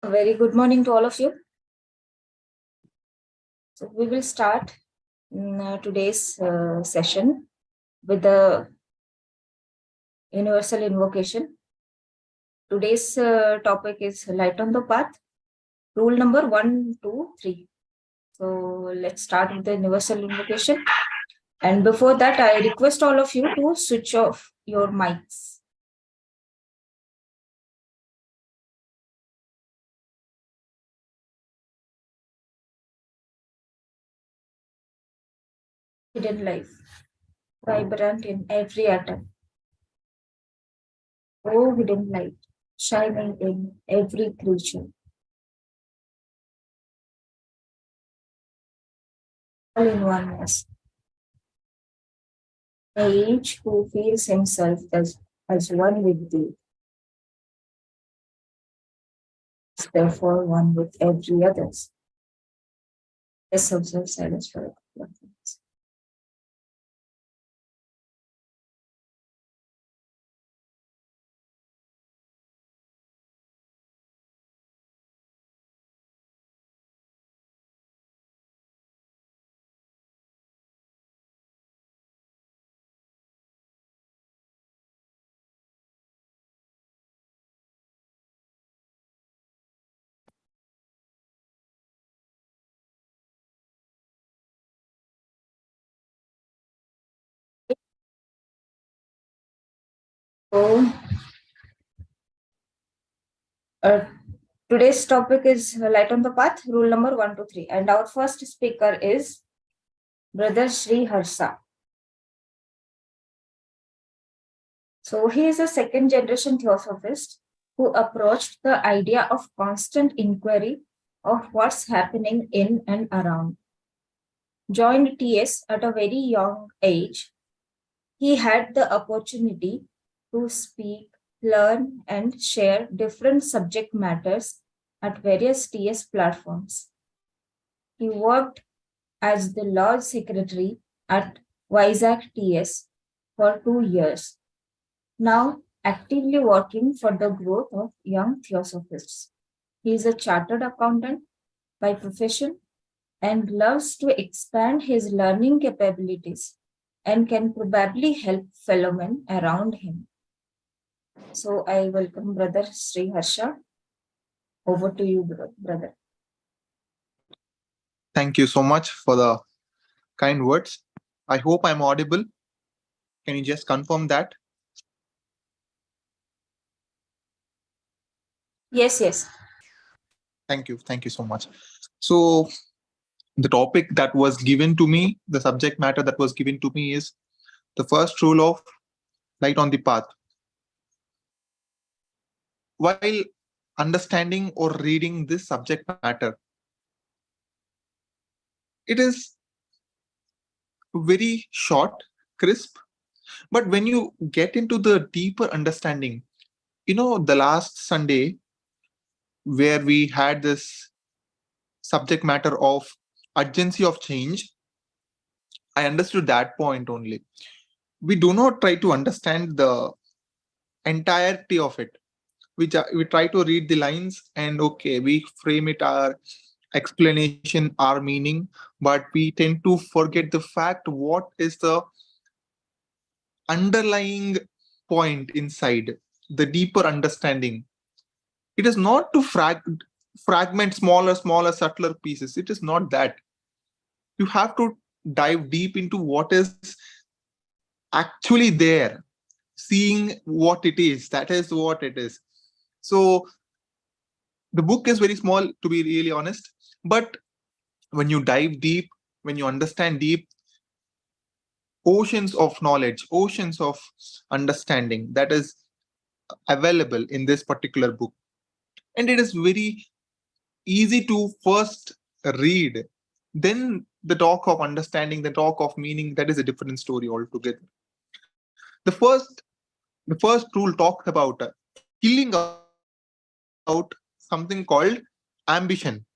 A very good morning to all of you. So we will start today's session with the universal invocation. Today's topic is light on the path, rule number 1, 2, 3. So let's start with the universal invocation. And before that, I request all of you to switch off your mics. Hidden life, vibrant in every atom. Oh, hidden light, shining in every creature. All in oneness. Each who feels himself as one with thee is therefore one with every others. Let's observe silence for a couple of minutes. So, today's topic is light on the path, rule number 1, 2, 3. And our first speaker is Brother Sri Harsha. So he is a second generation theosophist who approached the idea of constant inquiry of what's happening in and around. Joined TS at a very young age, he had the opportunity to speak, learn, and share different subject matters at various TS platforms. He worked as the Lord Secretary at YIT TS for 2 years, now actively working for the growth of young theosophists. He is a chartered accountant by profession and loves to expand his learning capabilities and can probably help fellow men around him. So I welcome Brother Sri Harsha. Over to you, brother. Thank you so much for the kind words. I hope I'm audible. Can you just confirm that? Yes, yes. Thank you. Thank you so much. So the topic that was given to me, the subject matter that was given to me is the first rule of light on the path. While understanding or reading this subject matter, it is very short, crisp, but when you get into the deeper understanding, the last Sunday where we had this subject matter of urgency of change, I understood that point only. We do not try to understand the entirety of it. We try to read the lines and okay, we frame it our explanation, our meaning, but we tend to forget the fact what is the underlying point inside, the deeper understanding. It is not to fragment smaller, subtler pieces. It is not that. You have to dive deep into what is actually there, seeing what it is. That is what it is. So the book is very small, to be really honest, but when you dive deep, when you understand deep, oceans of knowledge, oceans of understanding that is available in this particular book. And it is very easy to first read, then the talk of understanding, the talk of meaning, that is a different story altogether. The first rule talked about killing out something called ambition.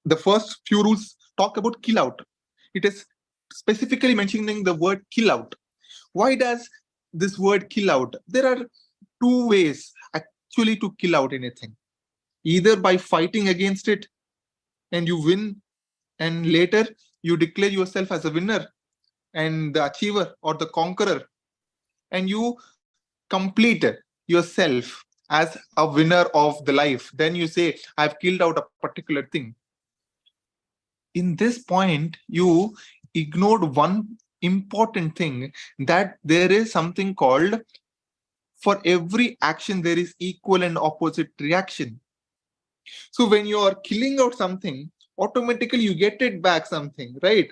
The first few rules talk about kill out. It is specifically mentioning the word kill out. Why does this word kill out? There are two ways actually to kill out anything. either by fighting against it and you win, and later you declare yourself as a winner and the achiever or the conqueror, and you complete yourself as a winner of the life. Then you say, I've killed out a particular thing. In this point, you ignored one important thing, that there is something called, for every action there is equal and opposite reaction. So when you are killing out something, automatically you get it back something, right?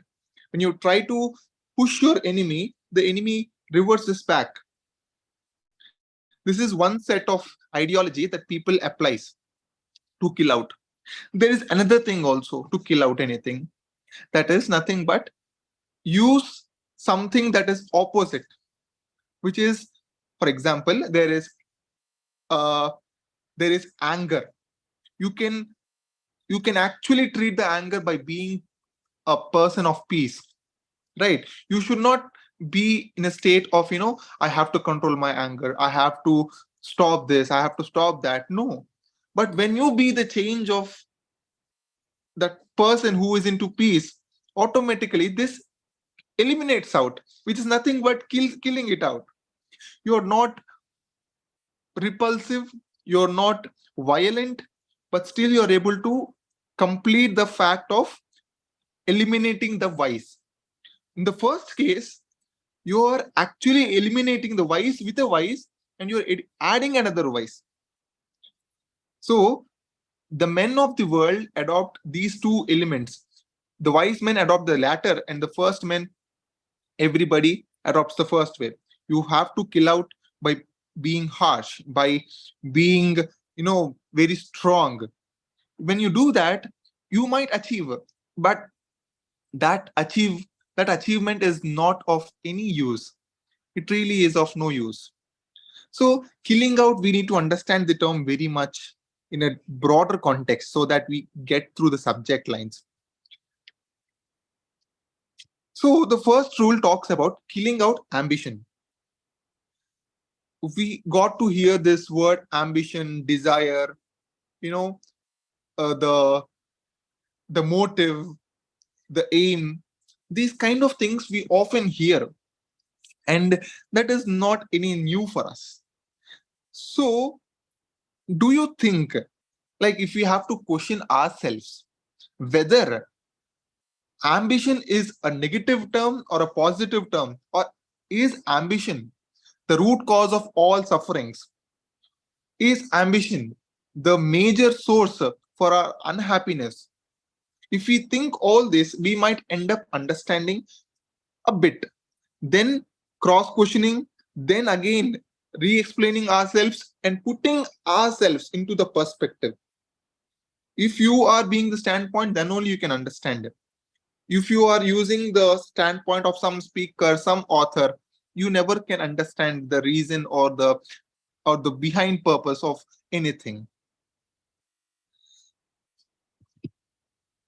When you try to push your enemy, the enemy reverses back. This is one set of ideology that people applies to kill out. There is another thing also to kill out anything, that is nothing but use something that is opposite, which is, for example, uh, there is anger. You can actually treat the anger by being a person of peace, right? You should not be in a state of, I have to control my anger, I have to stop this, I have to stop that. No. But when you be the change of that person who is into peace, automatically this eliminates out, which is nothing but killing it out. You're not repulsive, you're not violent, but still you're able to complete the fact of eliminating the vice. In the first case, you are actually eliminating the vice with a vice, and you're adding another vice. So the men of the world adopt these two elements. The wise men adopt the latter, and the first men, everybody adopts the first way. You have to kill out by being harsh, by being, very strong. When you do that, you might achieve, but that achieve that achievement is not of any use. It really is of no use. So killing out, we need to understand the term very much in a broader context so that we get through the subject lines. So the first rule talks about killing out ambition. We got to hear this word ambition, desire, you know, the motive, the aim, these kind of things we often hear, and that is not any new for us. So do you think, like, if we have to question ourselves whether ambition is a negative term or a positive term, or is ambition the root cause of all sufferings? Is ambition the major source for our unhappiness? If we think all this, we might end up understanding a bit, then cross questioning, then again re explaining ourselves and putting ourselves into the perspective. If you are being the standpoint, then only you can understand it. If you are using the standpoint of some speaker, some author, you never can understand the reason or the behind purpose of anything.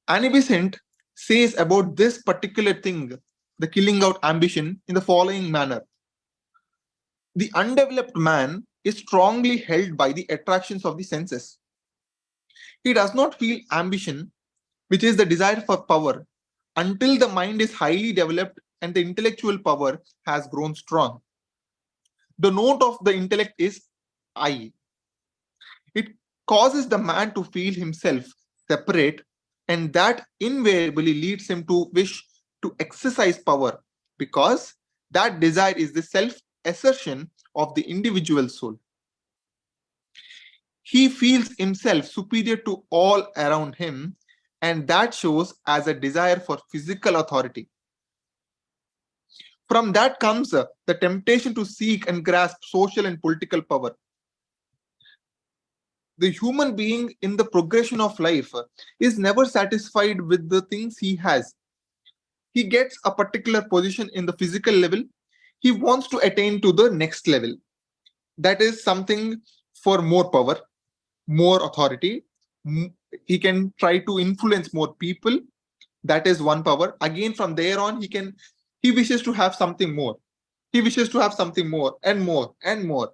Annie Besant says about this particular thing, the killing out ambition, in the following manner. The undeveloped man is strongly held by the attractions of the senses. He does not feel ambition, which is the desire for power, until the mind is highly developed and the intellectual power has grown strong. The note of the intellect is I. It causes the man to feel himself separate, and that invariably leads him to wish to exercise power, because that desire is the self assertion of the individual soul. He feels himself superior to all around him, and that shows as a desire for physical authority. From that comes the temptation to seek and grasp social and political power. The human being in the progression of life is never satisfied with the things he has. He gets a particular position in the physical level. He wants to attain to the next level. That is something for more power, more authority. He can try to influence more people. That is one power. Again, from there on, he wishes to have something more. He wishes to have something more and more and more.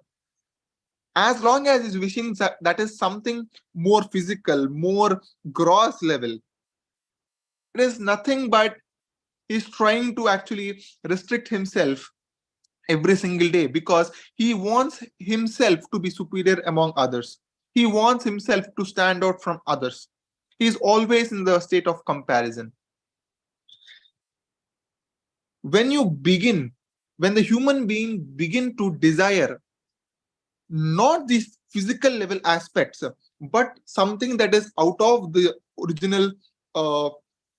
As long as he's wishing that is something more physical, more gross level, it is nothing but he's trying to actually restrict himself every single day because he wants himself to be superior among others. He wants himself to stand out from others. He's always in the state of comparison. When you begin, when the human being begin to desire not these physical level aspects, but something that is out of the original, uh,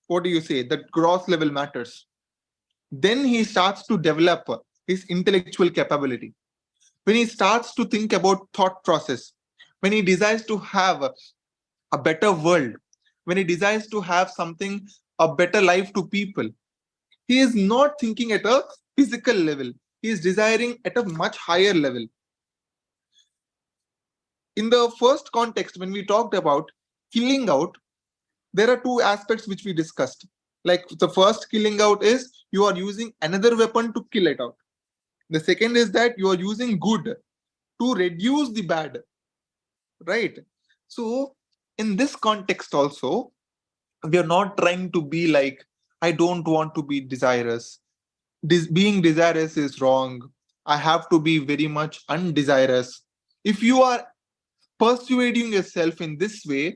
what do you say, that gross level matters, then he starts to develop his intellectual capability. When he starts to think about thought process, when he desires to have a better world, when he desires to have something, a better life to people, he is not thinking at a physical level. He is desiring at a much higher level. In the first context, when we talked about killing out, there are two aspects which we discussed. Like the first killing out is you are using another weapon to kill it out. The second is that you are using good to reduce the bad, right? So in this context also, we are not trying to be like, I don't want to be desirous. Being desirous is wrong. I have to be very much undesirous. If you are persuading yourself in this way,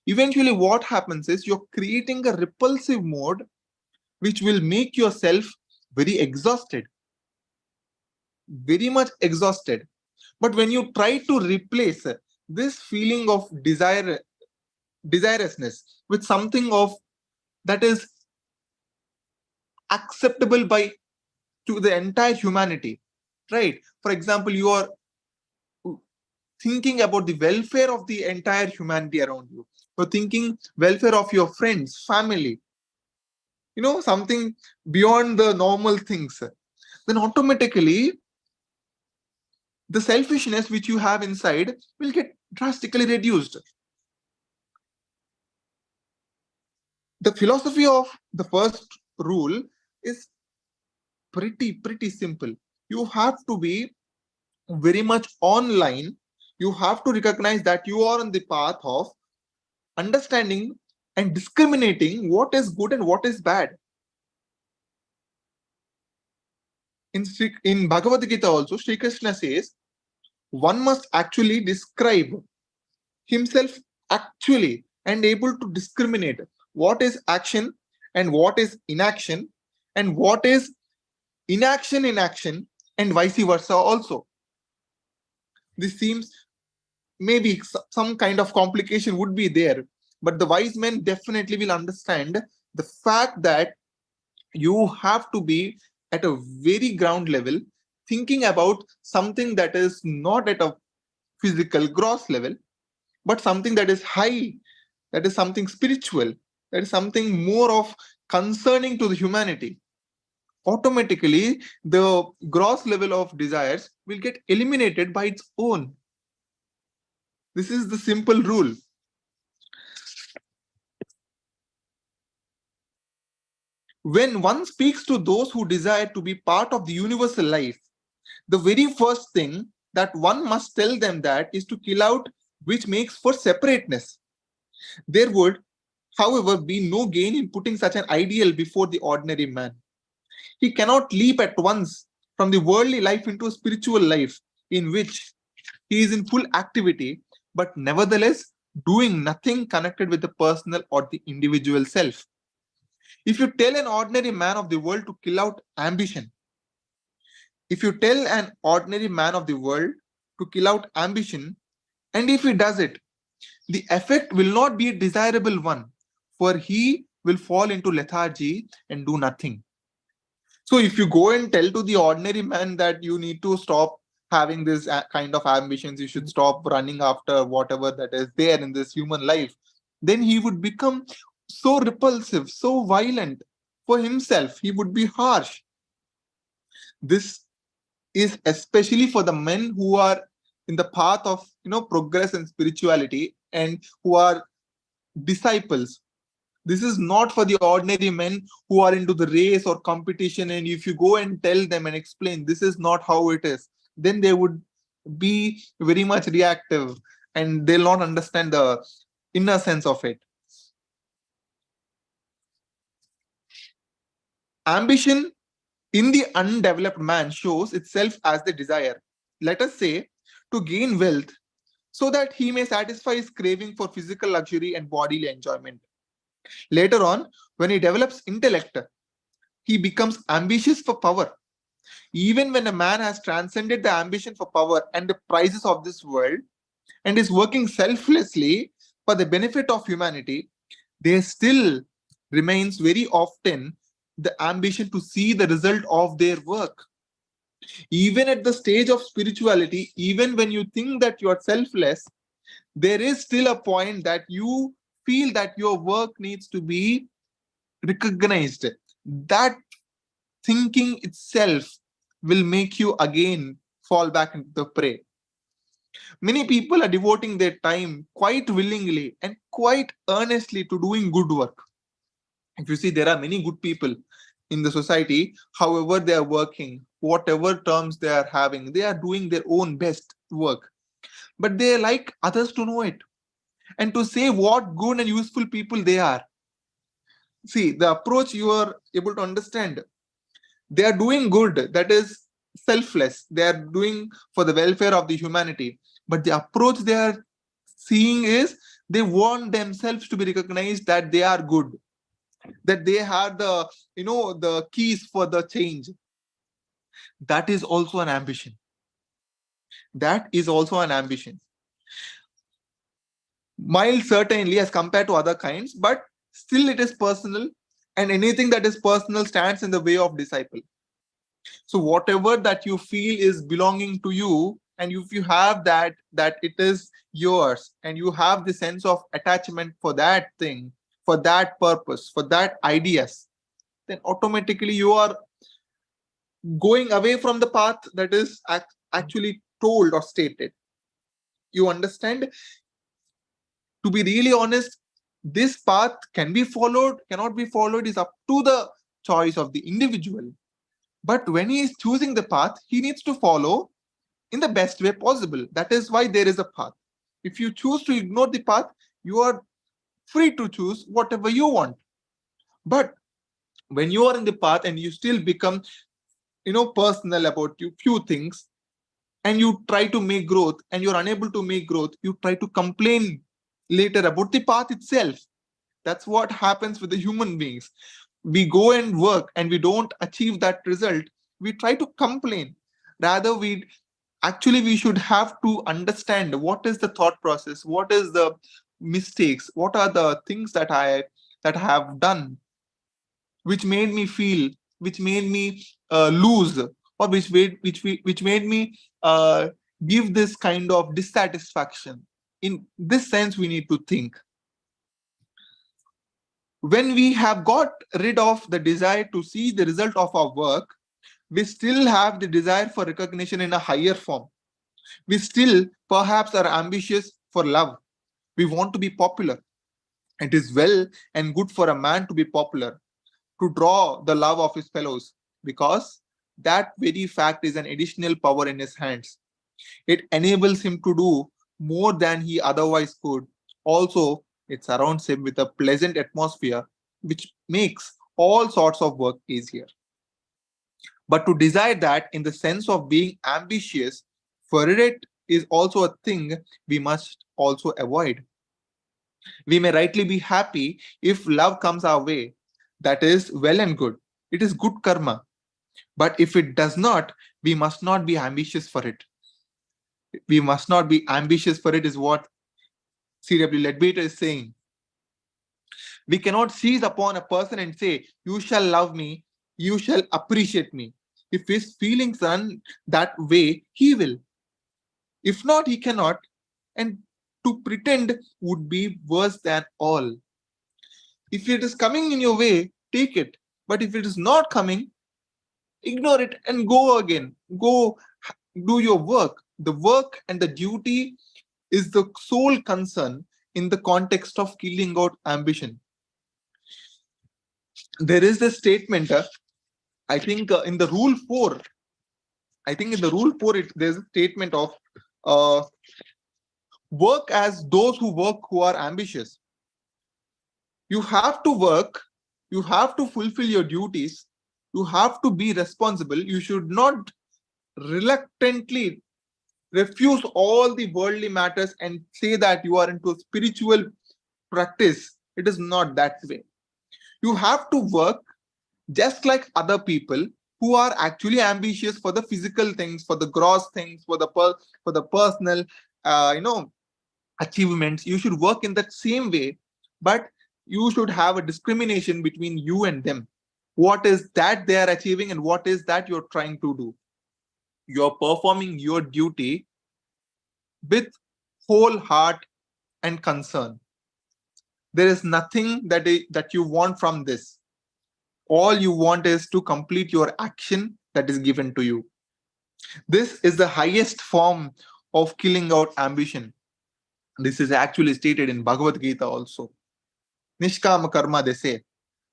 eventually what happens is you're creating a repulsive mode which will make yourself very exhausted, very much exhausted. But when you try to replace this feeling of desirousness with something of that is acceptable by to the entire humanity, right? For example, you are thinking about the welfare of the entire humanity around you. You're thinking welfare of your friends, family, something beyond the normal things. Then automatically the selfishness which you have inside will get drastically reduced. The philosophy of the first rule is pretty simple. You have to be very much online. You have to recognize that you are on the path of understanding and discriminating what is good and what is bad. In Bhagavad Gita also, Sri Krishna says one must actually describe himself actually and able to discriminate what is action and what is inaction and what is inaction in action and vice versa also. This seems maybe some kind of complication would be there, but the wise men definitely will understand the fact that you have to be at a very ground level thinking about something that is not at a physical gross level, but something that is high, that is something spiritual, that is something more of concerning to the humanity. Automatically the gross level of desires will get eliminated by its own. This is the simple rule. When one speaks to those who desire to be part of the universal life, the very first thing that one must tell them that is to kill out which makes for separateness. There would, however, be no gain in putting such an ideal before the ordinary man. He cannot leap at once from the worldly life into a spiritual life in which he is in full activity, but nevertheless doing nothing connected with the personal or the individual self. If you tell an ordinary man of the world to kill out ambition, if you tell an ordinary man of the world to kill out ambition, and if he does it, the effect will not be a desirable one, for he will fall into lethargy and do nothing. So if you go and tell to the ordinary man that you need to stop having this kind of ambitions, you should stop running after whatever that is there in this human life, then he would become so repulsive, so violent for himself. He would be harsh. This is especially for the men who are in the path of progress and spirituality and who are disciples. This is not for the ordinary men who are into the race or competition, and if you go and tell them and explain this is not how it is, then they would be very much reactive, and they'll not understand the inner sense of it. Ambition in the undeveloped man shows itself as the desire, let us say, to gain wealth so that he may satisfy his craving for physical luxury and bodily enjoyment. Later on, when he develops intellect, he becomes ambitious for power. Even when a man has transcended the ambition for power and the prizes of this world and is working selflessly for the benefit of humanity, there still remains very often the ambition to see the result of their work. Even at the stage of spirituality, even when you think that you are selfless, there is still a point that you feel that your work needs to be recognized. That thinking itself will make you again fall back into the prey. Many people are devoting their time quite willingly and quite earnestly to doing good work. If you see, there are many good people in the society, however, they are working, whatever terms they are having, they are doing their own best work. But they like others to know it and to say what good and useful people they are. See, the approach you are able to understand, they are doing good, that is selfless, they are doing for the welfare of the humanity, but the approach they are seeing is they want themselves to be recognized that they are good, that they have the the keys for the change. That is also an ambition. That is also an ambition, mild certainly as compared to other kinds, but still it is personal, and anything that is personal stands in the way of disciple. So whatever that you feel is belonging to you, and if you have that it is yours, and you have the sense of attachment for that thing, for that purpose, for that ideas, then automatically you are going away from the path that is actually told or stated. You understand? To be really honest, this path can be followed, cannot be followed, is up to the choice of the individual. But when he is choosing the path, he needs to follow in the best way possible. That is why there is a path. If you choose to ignore the path, you are free to choose whatever you want. But when you are in the path and you still become personal about you few things, and you try to make growth and you're unable to make growth, you try to complain later about the path itself. That's what happens with the human beings. We go and work and we don't achieve that result, we try to complain. Rather, we should have to understand what is the thought process, what is the mistakes, what are the things that I have done, which made me feel, which made me lose, or which made me give this kind of dissatisfaction. In this sense, we need to think. When we have got rid of the desire to see the result of our work, we still have the desire for recognition in a higher form. We still perhaps are ambitious for love. We want to be popular. It is well and good for a man to be popular, to draw the love of his fellows, because that very fact is an additional power in his hands. It enables him to do more than he otherwise could. Also, it surrounds him with a pleasant atmosphere, which makes all sorts of work easier. But to desire that in the sense of being ambitious for it is also a thing we must also avoid. We may rightly be happy if love comes our way. That is well and good. It is good karma. But if it does not, we must not be ambitious for it. We must not be ambitious for it, is what C.W. Ledbetter is saying. We cannot seize upon a person and say, you shall love me, you shall appreciate me. If his feelings run that way, he will. If not, he cannot. And to pretend would be worse than all. If it is coming in your way, take it. But if it is not coming, ignore it and go again. Go do your work. The work and the duty is the sole concern in the context of killing out ambition. There is a statement, I think in the rule 4, there's a statement of uh, work as those who work who are ambitious. You have to work, you have to fulfill your duties, you have to be responsible. You should not reluctantly refuse all the worldly matters and say that you are into spiritual practice. It is not that way. You have to work just like other people who are actually ambitious for the physical things, for the gross things, for the personal achievements. You should work in that same way, but you should have a discrimination between you and them. What is that they are achieving and what is that you're trying to do? You're performing your duty with whole heart and concern. There is nothing that you want from this. All you want is to complete your action that is given to you. This is the highest form of killing out ambition. This is actually stated in Bhagavad Gita also. Nishkama karma, they say,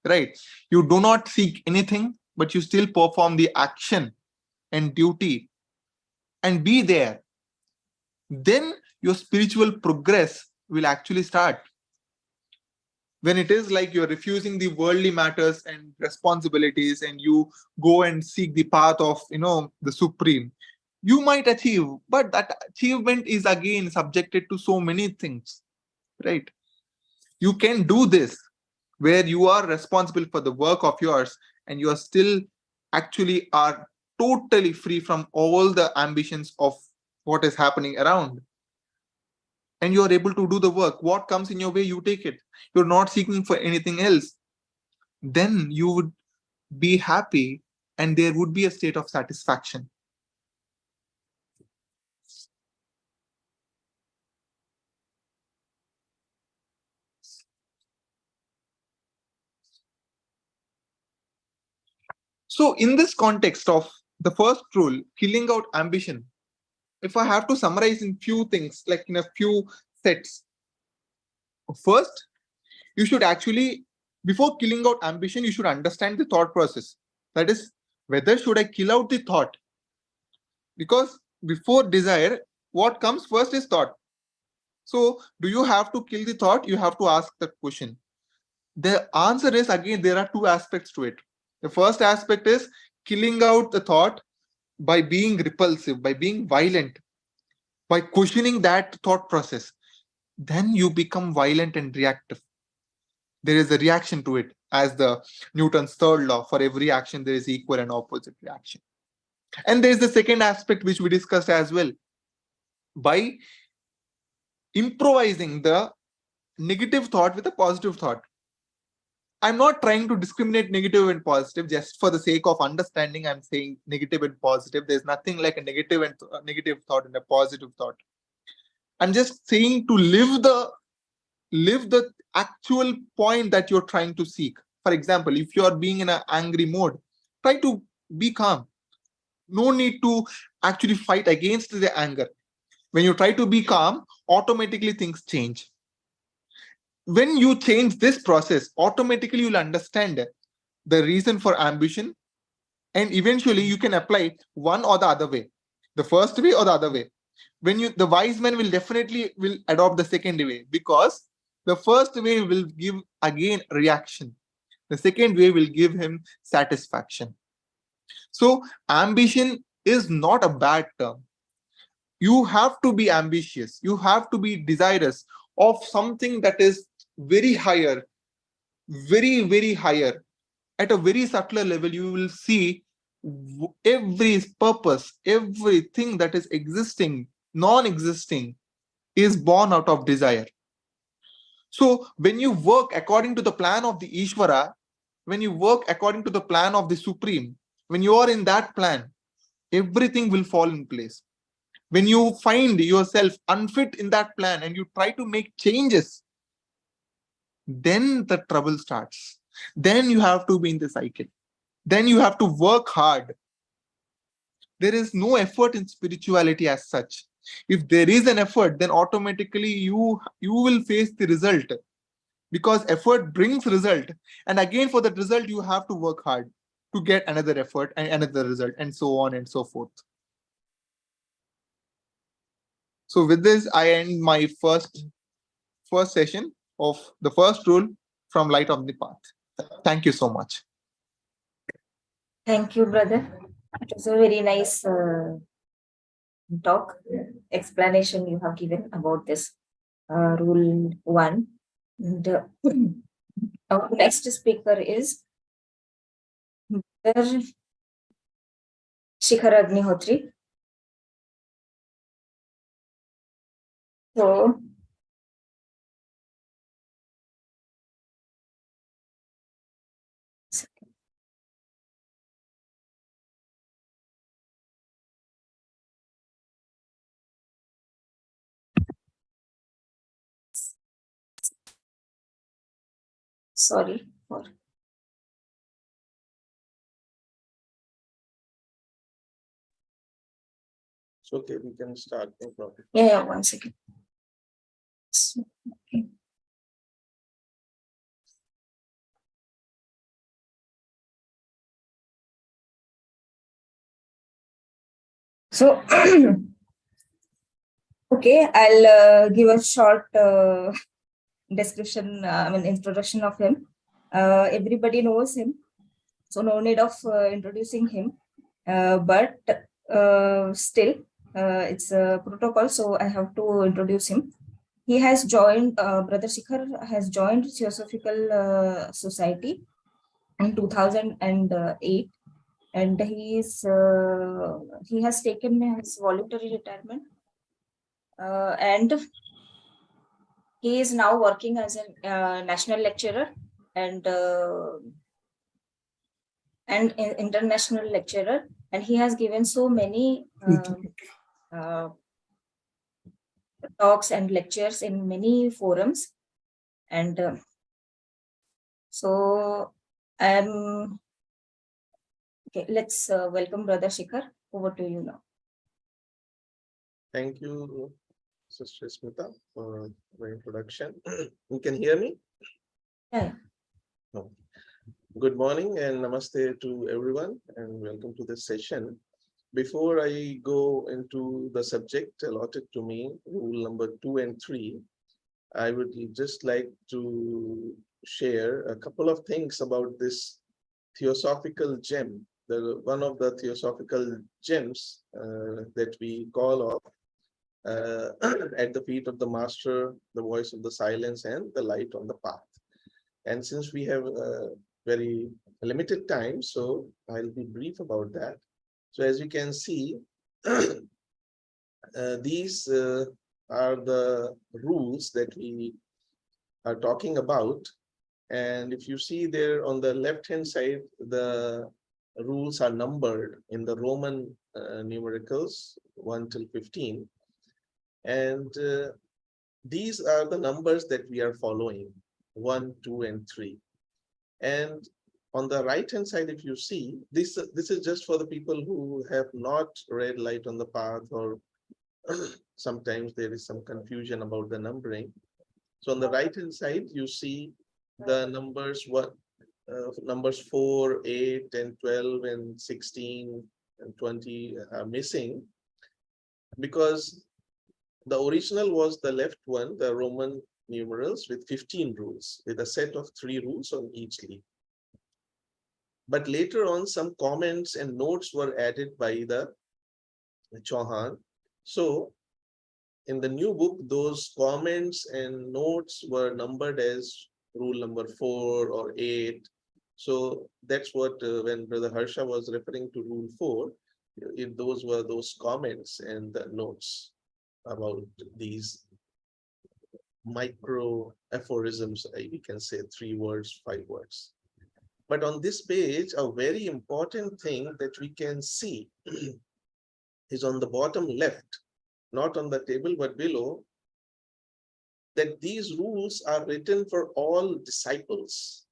right? You do not seek anything, but you still perform the action and duty and be there. Then your spiritual progress will actually start. When it is like you're refusing the worldly matters and responsibilities and you go and seek the path of the supreme, you might achieve, but that achievement is again subjected to so many things, right? You can do this where you are responsible for the work of yours and you are still actually are totally free from all the ambitions of what is happening around, and you are able to do the work. What comes in your way, you take it. You're not seeking for anything else. Then you would be happy and there would be a state of satisfaction. So, in this context of the first rule, killing out ambition, if I have to summarize in few things, like in a few sets, first, you should actually, before killing out ambition, you should understand the thought process. That is, whether should I kill out the thought? Because before desire, what comes first is thought. So, do you have to kill the thought? You have to ask that question. The answer is, again, there are two aspects to it. The first aspect is killing out the thought by being repulsive, by being violent, by questioning that thought process. Then you become violent and reactive. There is a reaction to it. As the Newton's third law, for every action, there is equal and opposite reaction. And there is the second aspect, which we discussed as well. By improvising the negative thought with a positive thought. I'm not trying to discriminate negative and positive just for the sake of understanding. I'm saying negative and positive. There's nothing like a negative thought and a positive thought. I'm just saying to live the actual point that you're trying to seek. For example, if you are being in an angry mode, try to be calm. No need to actually fight against the anger. When you try to be calm, automatically things change. When you change this process, automatically you'll understand the reason for ambition, and eventually you can apply one or the other way, the first way or the other way. When you the wise man will definitely will adopt the second way, because the first way will give again reaction, the second way will give him satisfaction. So ambition is not a bad term. You have to be ambitious, you have to be desirous of something that is very higher, very higher. At a very subtler level, you will see every purpose, everything that is existing, non-existing, is born out of desire. So when you work according to the plan of the Ishvara, when you work according to the plan of the Supreme, when you are in that plan, everything will fall in place. When you find yourself unfit in that plan and you try to make changes, then the trouble starts. Then you have to be in the cycle. Then you have to work hard. There is no effort in spirituality as such. If there is an effort, then automatically you will face the result, because effort brings result. And again, for that result, you have to work hard to get another effort and another result, and so on and so forth. So with this, I end my first session of the first rule from Light on the Path. Thank you so much. Thank you, brother. It was a very nice talk explanation you have given about this rule one. And our next speaker is Brother Shikhar Agnihotri. So, sorry for It's okay, we can start, no problem. yeah, 1 second. Okay. So, okay, I'll give a short description, introduction of him. Everybody knows him, so no need of introducing him. But still, it's a protocol, so I have to introduce him. He has joined, Brother Shikhar has joined Theosophical Society in 2008, and he has taken his voluntary retirement, and he is now working as a national lecturer and international lecturer, and he has given so many uh, talks and lectures in many forums, and so I'm okay. Let's welcome Brother Shikhar. Over to you now. Thank you, Sister Smita, for the introduction. You can hear me? Yeah. No. Good morning and namaste to everyone, and welcome to this session. Before I go into the subject allotted to me, rule number 2 and 3, I would just like to share a couple of things about this theosophical gem, one of the theosophical gems that we call of at the feet of the master, the voice of the silence, and the light on the path. And since we have very limited time, so I'll be brief about that. So as you can see, these are the rules that we are talking about. And if you see there on the left hand side, the rules are numbered in the Roman numericals 1 till 15. And these are the numbers that we are following, 1, 2, and 3. And on the right hand side, if you see, this is just for the people who have not read Light on the Path, or sometimes there is some confusion about the numbering. So on the right hand side, you see the numbers numbers 4, 8, and 12, and 16, and 20 are missing, because the original was the left one, the Roman numerals with 15 rules, with a set of 3 rules on each leaf. But later on, some comments and notes were added by the Chauhan. So in the new book, those comments and notes were numbered as rule number 4 or 8. So that's what when Brother Harsha was referring to rule 4, if those were those comments and the notes about these micro aphorisms, we can say 3 words, 5 words. But on this page, a very important thing that we can see is on the bottom left, not on the table, but below, that these rules are written for all disciples.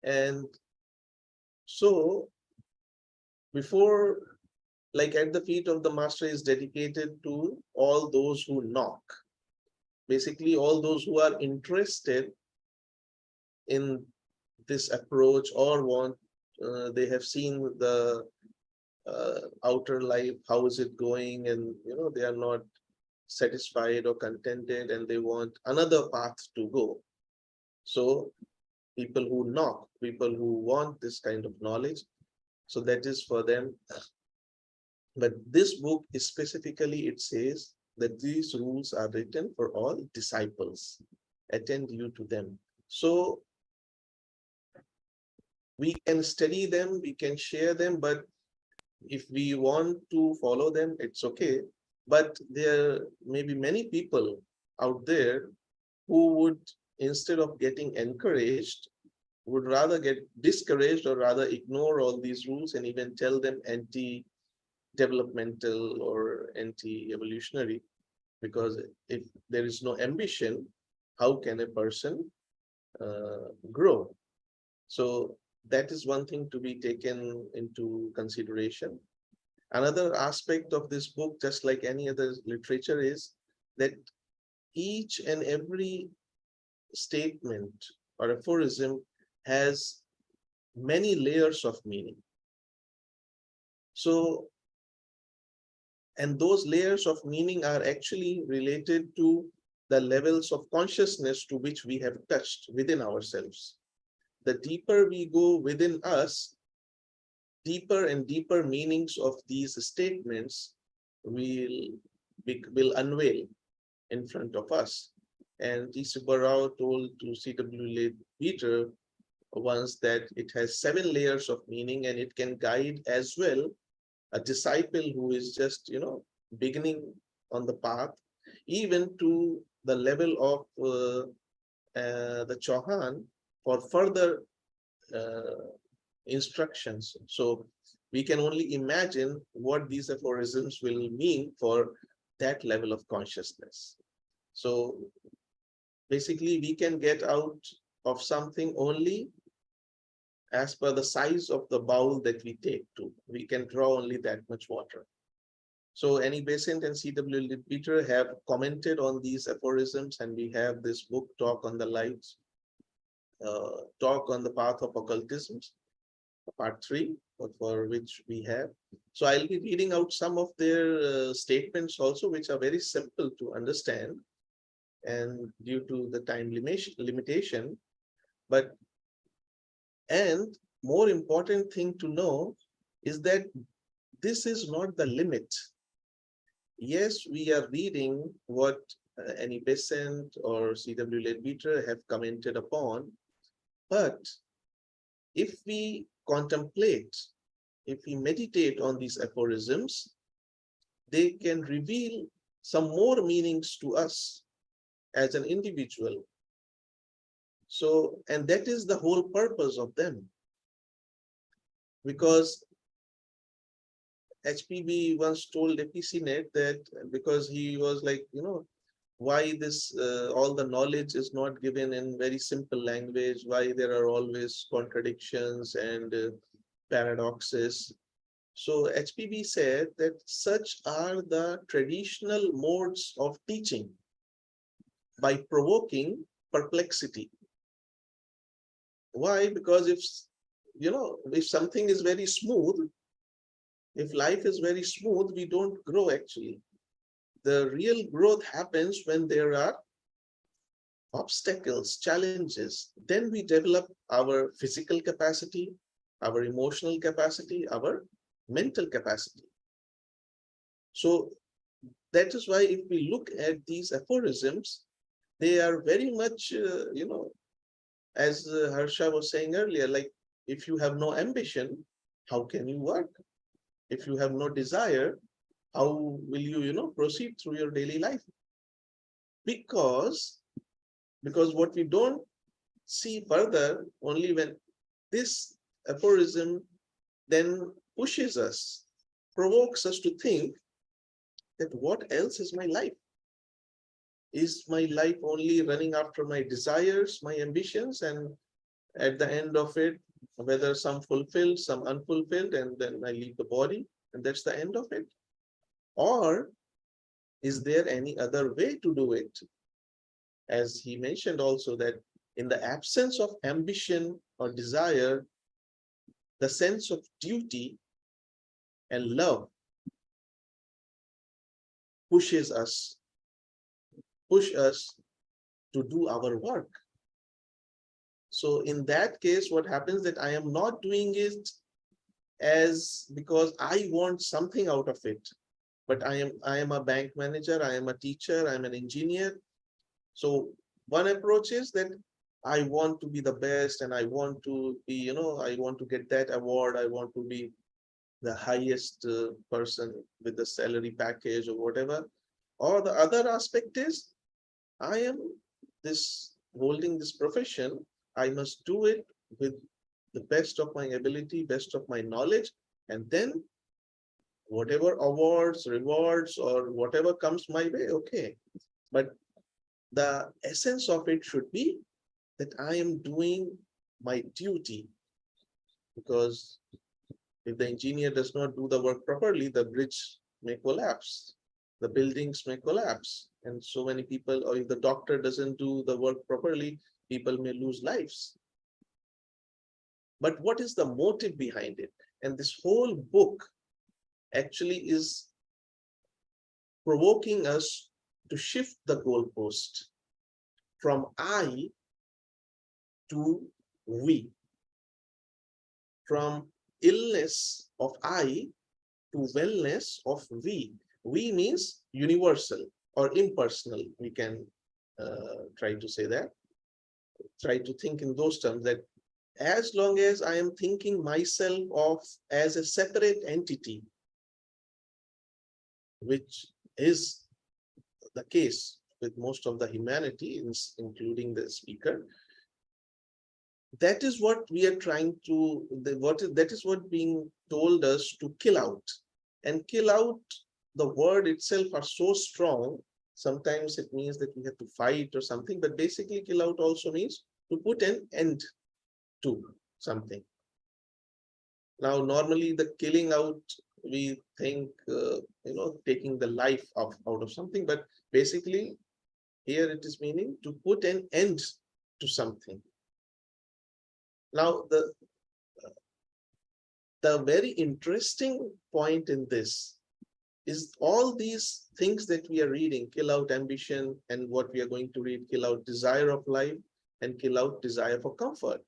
And so before, like at the feet of the master is dedicated to all those who knock, basically all those who are interested in this approach, or want, they have seen the outer life, how is it going, and they are not satisfied or contented and they want another path to go. So people who knock, people who want this kind of knowledge, so that is for them. But this book is specifically, it says that these rules are written for all disciples. Attend you to them. So we can study them, we can share them, but if we want to follow them, it's okay. But there may be many people out there who would, instead of getting encouraged, would rather get discouraged or rather ignore all these rules and even tell them anti-developmental or anti-evolutionary. Because if there is no ambition, how can a person grow? So that is one thing to be taken into consideration. Another aspect of this book, just like any other literature, is that each and every statement or aphorism has many layers of meaning. So, and those layers of meaning are actually related to the levels of consciousness to which we have touched within ourselves. The deeper we go within us, deeper and deeper meanings of these statements will unveil in front of us. And T. Subbarao told to C.W. Peter once that it has 7 layers of meaning and it can guide as well a disciple who is just, beginning on the path, even to the level of the Chauhan for further instructions. So we can only imagine what these aphorisms will mean for that level of consciousness. So basically, we can get out of something only as per the size of the bowl that we take to. We can draw only that much water. So Annie Besant and C.W. Peter have commented on these aphorisms, and we have this book, Talk on the Lights, Talk on the Path of Occultism, part 3, for which we have. So I'll be reading out some of their statements also, which are very simple to understand, and due to the time limitation. And more important thing to know is that this is not the limit. Yes, we are reading what Annie Besant or C.W. Leadbeater have commented upon, but if we contemplate, if we meditate on these aphorisms, they can reveal some more meanings to us as an individual. So, and that is the whole purpose of them. Because HPB once told APCNet that because he was like, why this, all the knowledge is not given in very simple language, why there are always contradictions and paradoxes. So HPB said that such are the traditional modes of teaching by provoking perplexity. Why? Because if something is very smooth, if life is very smooth, we don't grow actually. The real growth happens when there are obstacles, challenges. Then we develop our physical capacity, our emotional capacity, our mental capacity. So that is why if we look at these aphorisms, they are very much, as Harsha was saying earlier, like if you have no ambition, how can you work? If you have no desire, how will you, proceed through your daily life? Because what we don't see further, only when this aphorism then pushes us, provokes us to think that what else is my life? Is my life only running after my desires, my ambitions, and at the end of it, whether some fulfilled, some unfulfilled, and then I leave the body, and that's the end of it? Or is there any other way to do it? As he mentioned also that in the absence of ambition or desire, the sense of duty and love pushes us push us to do our work. So in that case, what happens that I am not doing it as because I want something out of it, but I am a bank manager, I am a teacher, I'm an engineer. So one approach is that I want to be the best and I want to be, I want to get that award. I want to be the highest person with the salary package or whatever. Or the other aspect is I am this holding this profession. I must do it with the best of my ability, best of my knowledge, and then whatever awards, rewards, or whatever comes my way, okay. But the essence of it should be that I am doing my duty, because if the engineer does not do the work properly, the bridge may collapse, the buildings may collapse, and so many people, or if the doctor doesn't do the work properly, people may lose lives. But what is the motive behind it? And this whole book actually is provoking us to shift the goalpost from I to we, from illness of I to wellness of we. We means universal or impersonal. We can try to say that, try to think in those terms, that as long as I am thinking myself of as a separate entity, which is the case with most of the humanity, including the speaker, that is what we are trying to, that is what being told us to kill out. And kill out, the word itself are so strong, sometimes it means that we have to fight or something, but basically kill out also means to put an end to something. Now, normally the killing out, we think, taking the life out of something, but basically here it is meaning to put an end to something. Now, the very interesting point in this is all these things that we are reading, kill out ambition, and what we are going to read, kill out desire of life and kill out desire for comfort.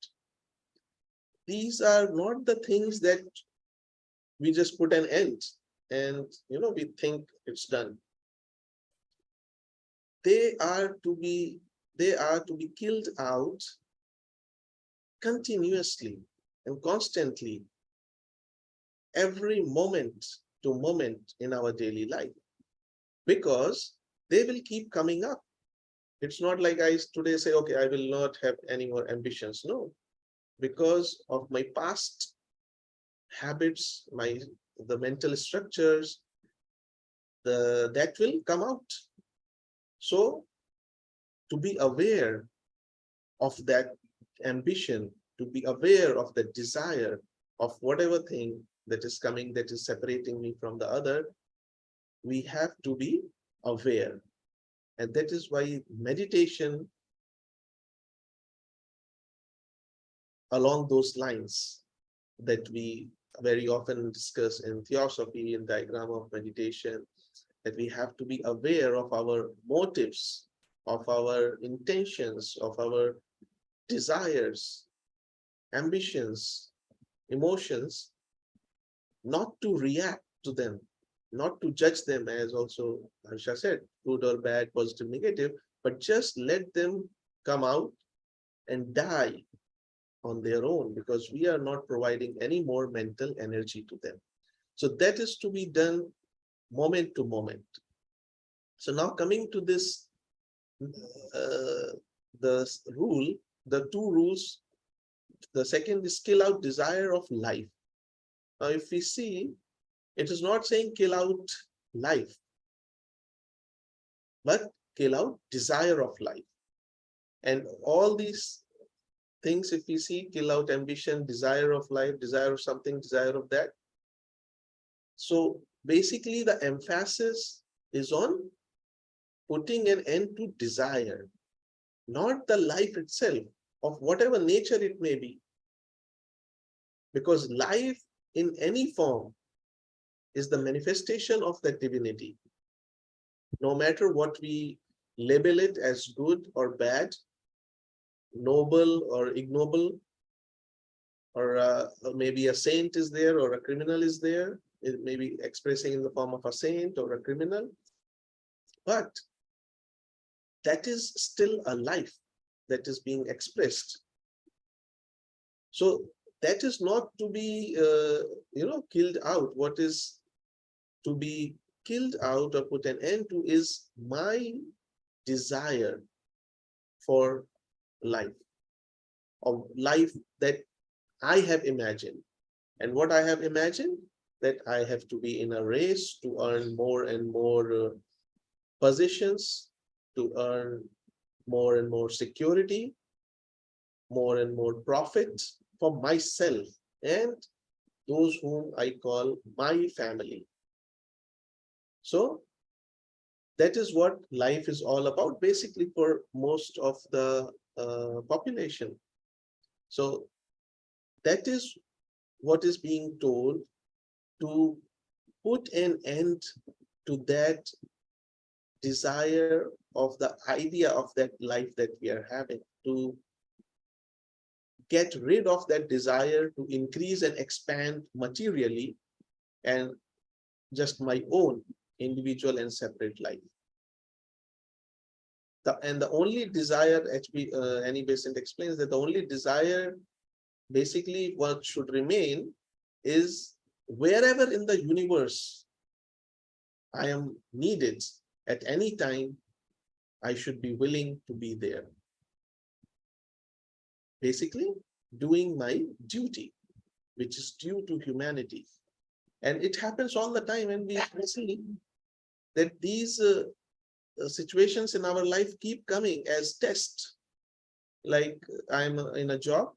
These are not the things that we just put an end and we think it's done. They are to be killed out continuously and constantly, every moment to moment in our daily life, because they will keep coming up. It's not like I today say, okay, I will not have any more ambitions. No, because of my past habits, the mental structures, that will come out. So to be aware of that ambition, to be aware of the desire of whatever thing that is coming, that is separating me from the other, we have to be aware. And that is why meditation along those lines that we very often discuss in theosophy and diagram of meditation, that we have to be aware of our motives, of our intentions, of our desires, ambitions, emotions, not to react to them, not to judge them, as also Harsha said, good or bad, positive, negative, but just let them come out and die on their own, because we are not providing any more mental energy to them. So that is to be done moment to moment. So now coming to this, the rule, the two rules, the second is kill out desire of life. Now, if we see, it is not saying kill out life, but kill out desire of life. And all these things, if we see, kill out ambition, desire of life, desire of something, desire of that. So basically the emphasis is on putting an end to desire, not the life itself, of whatever nature it may be. Because life in any form is the manifestation of that divinity. No matter what we label it as good or bad, noble or ignoble, or maybe a saint is there or a criminal is there. It may be expressing in the form of a saint or a criminal, but that is still a life that is being expressed. So that is not to be, killed out. What is to be killed out or put an end to is my desire for life, of life that I have imagined. And what I have imagined, that I have to be in a race to earn more and more positions, to earn more and more security, more and more profit for myself and those whom I call my family. So that is what life is all about, basically, for most of the population. So that is what is being told, to put an end to that desire of the idea of that life that we are having, to get rid of that desire to increase and expand materially, and just my own individual and separate life. And the only desire, Annie Besant explains that the only desire, basically what should remain, is wherever in the universe I am needed at any time, I should be willing to be there. Basically, doing my duty, which is due to humanity. And it happens all the time, and we see that these situations in our life keep coming as tests. Like, I'm in a job,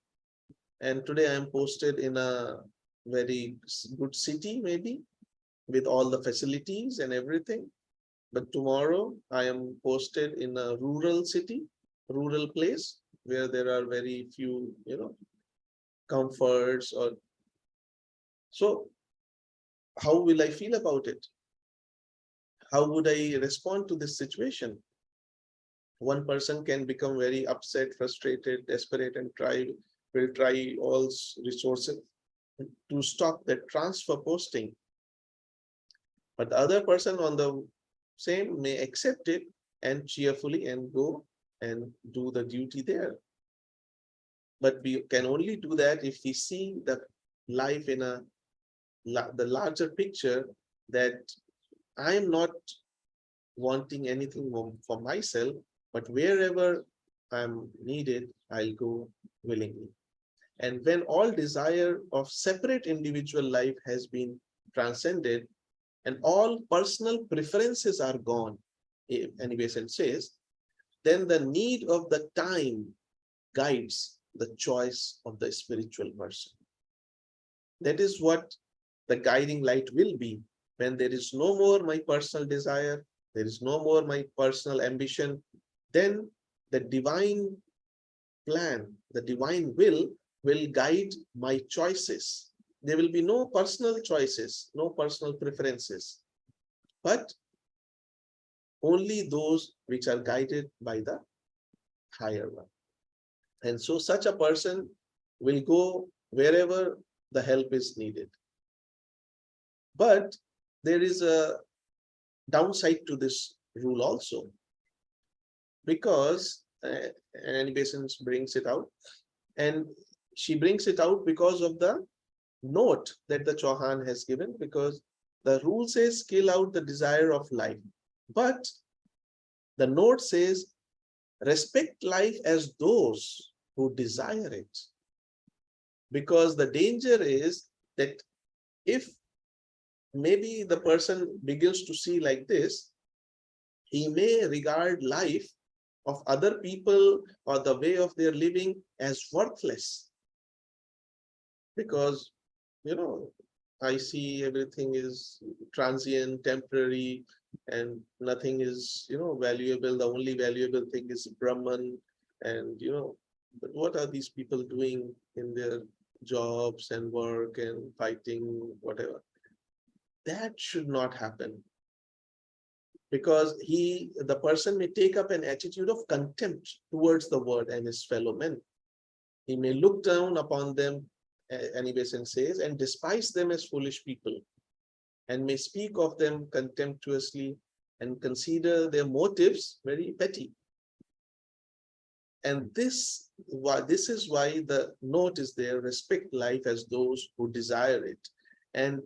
and today I'm posted in a very good city, maybe with all the facilities and everything. But tomorrow I am posted in a rural city, rural place, where there are very few, comforts. Or so how will I feel about it? How would I respond to this situation? One person can become very upset, frustrated, desperate, and will try all resources to stop that transfer posting. But the other person on the same may accept it and cheerfully and go and do the duty there. But we can only do that if we see the life in the larger picture, that I am not wanting anything for myself, but wherever I'm needed, I'll go willingly. And when all desire of separate individual life has been transcended, and all personal preferences are gone, anyways, and says, then the need of the time guides the choice of the spiritual person. That is what the guiding light will be. When there is no more my personal desire, there is no more my personal ambition, then the divine plan, the divine will guide my choices. There will be no personal choices, no personal preferences, but only those which are guided by the higher one. And so such a person will go wherever the help is needed. But there is a downside to this rule also, because Annie Besant brings it out, and she brings it out because of the note that the Chauhan has given, because the rule says kill out the desire of life, but the note says respect life as those who desire it. Because the danger is that if maybe the person begins to see like this, he may regard life of other people or the way of their living as worthless. Because, I see everything is transient, temporary, and nothing is, valuable. The only valuable thing is Brahman. And, but what are these people doing in their jobs and work and fighting, whatever? That should not happen. because the person may take up an attitude of contempt towards the world and his fellow men. He may look down upon them, Anibesan says, and despise them as foolish people, and may speak of them contemptuously and consider their motives very petty. And this is why the note is there: respect life as those who desire it. And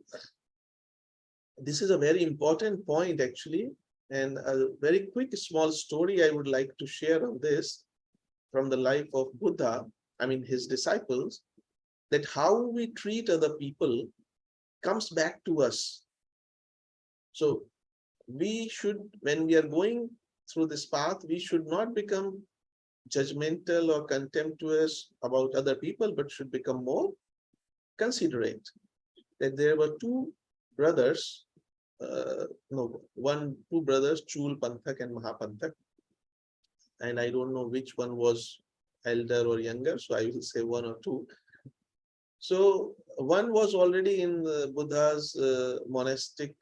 this is a very important point, actually. And a very quick, small story I would like to share on this from the life of Buddha, I mean, his disciples, that how we treat other people comes back to us. So we should, when we are going through this path, we should not become judgmental or contemptuous about other people, but should become more considerate. That there were two brothers, two brothers, Chul Panthak and Mahapanthak. And I don't know which one was elder or younger, so I will say one or two. So one was already in Buddha's monastic,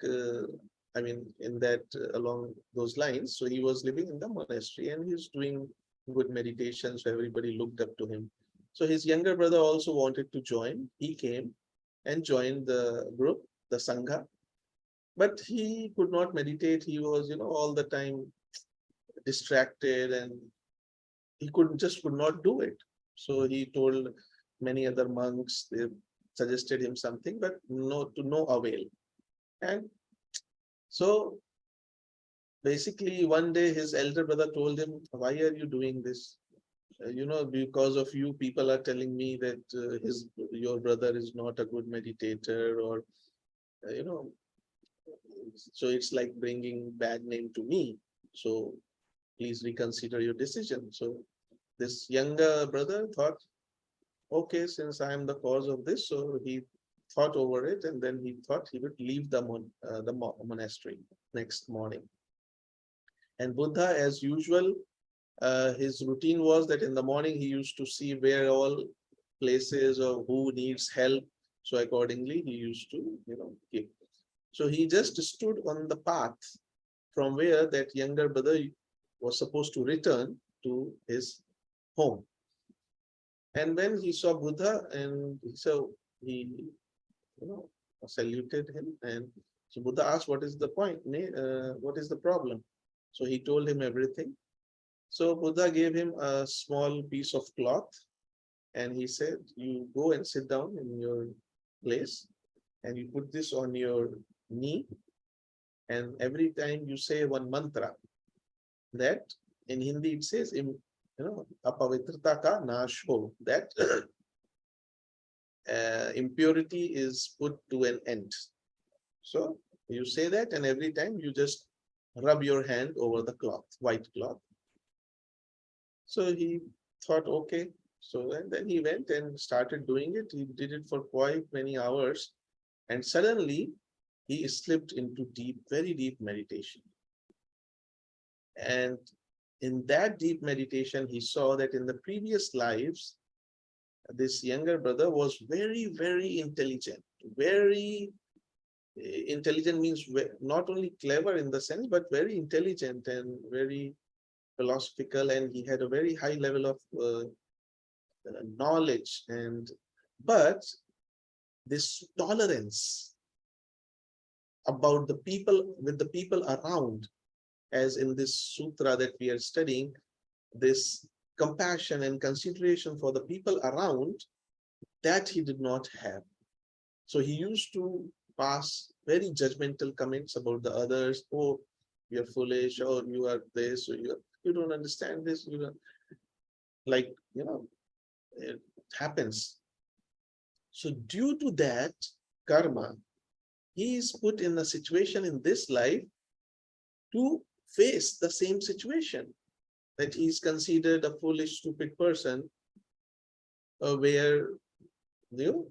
I mean, in that along those lines. So he was living in the monastery and he's doing good meditation. So everybody looked up to him. So his younger brother also wanted to join. He came and joined the group, the Sangha. But he could not meditate. He was, all the time distracted and he could not do it. So he told many other monks, they suggested him something, but to no avail. And so basically one day his elder brother told him, why are you doing this? Because of you, people are telling me that your brother is not a good meditator, or, so it's like bringing bad name to me. So please reconsider your decision. So this younger brother thought, okay, since I am the cause of this, so he thought over it, and then he thought he would leave the monastery next morning. And Buddha, as usual, his routine was that in the morning he used to see where all places or who needs help. So accordingly, he used to, give. So he just stood on the path from where that younger brother was supposed to return to his home. And when he saw Buddha, and so he, saluted him. And so Buddha asked, what is the point? What is the problem? So he told him everything. So Buddha gave him a small piece of cloth and he said, you go and sit down in your place and you put this on your knee. And every time you say one mantra, that in Hindi it says, apavitrata ka nash ho, that impurity is put to an end. So you say that, and every time you just rub your hand over the cloth, white cloth. So he thought, okay. So and then he went and started doing it. He did it for quite many hours. And suddenly he slipped into very deep meditation. And in that deep meditation, he saw that in the previous lives, this younger brother was very, very intelligent. Very intelligent means not only clever in the sense, but very intelligent and very philosophical. And he had a very high level of knowledge. But this tolerance about the people, with the people around, as in this sutra that we are studying, this compassion and consideration for the people around, that he did not have. So he used to pass very judgmental comments about the others. Oh, you're foolish, or you are this, or you don't understand this. Like, it happens. So due to that karma, he is put in a situation in this life to face the same situation, that he is considered a foolish, stupid person, where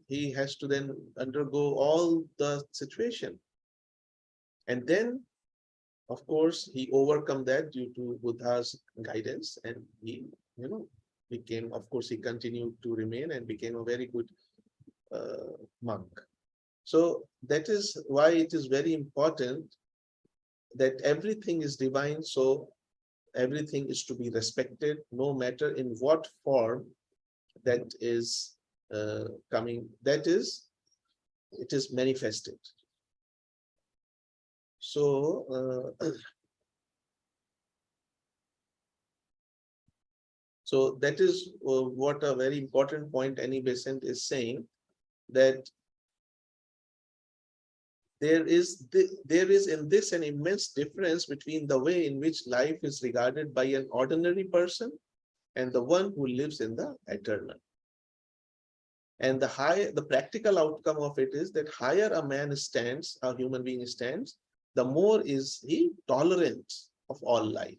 he has to then undergo all the situation. And then, of course, he overcome that due to Buddha's guidance, and he, became, of course, he continued to remain and became a very good monk. So that is why it is very important that everything is divine, so everything is to be respected, no matter in what form that is coming, that is, it is manifested. So, so that is what a very important point Annie Besant is saying, that there is in this an immense difference between the way in which life is regarded by an ordinary person and the one who lives in the eternal. And the practical outcome of it is that higher a man stands, a human being stands, the more is he tolerant of all life.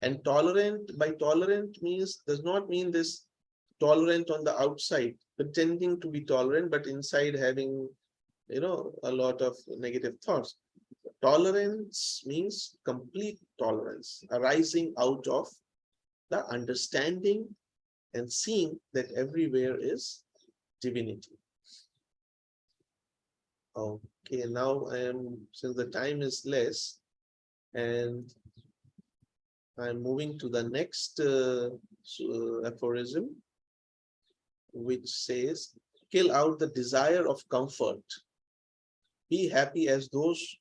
And tolerant, by tolerant means, does not mean this tolerant on the outside, pretending to be tolerant, but inside having, a lot of negative thoughts. Tolerance means complete tolerance, arising out of the understanding and seeing that everywhere is divinity. Okay, now since the time is less, and I'm moving to the next aphorism, which says, kill out the desire of comfort. Be happy as those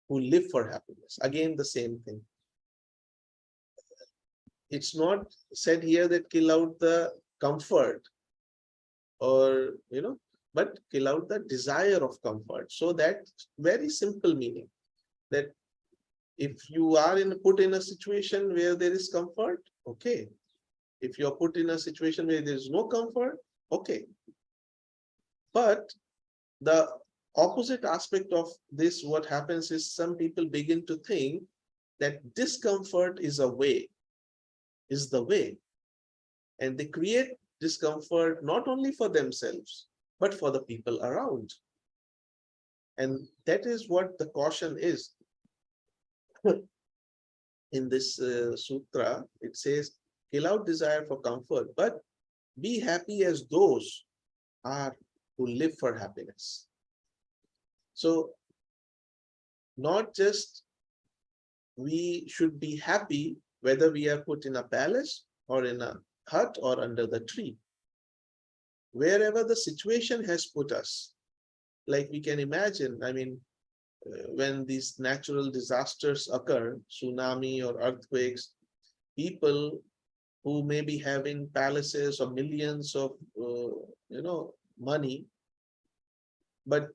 who live for happiness. Again, the same thing. It's not said here that kill out the comfort, or, but kill out the desire of comfort. So that very simple meaning, that if you are put in a situation where there is comfort, okay. If you're put in a situation where there is no comfort, okay. But the opposite aspect of this, what happens is some people begin to think that discomfort is the way. And they create discomfort not only for themselves, but for the people around. And that is what the caution is. In this sutra, it says, kill out desire for comfort, but be happy as those are who live for happiness. So not just we should be happy whether we are put in a palace or in a hut or under the tree. Wherever the situation has put us, like we can imagine, when these natural disasters occur, tsunami or earthquakes, people who may be having palaces or millions of, money, but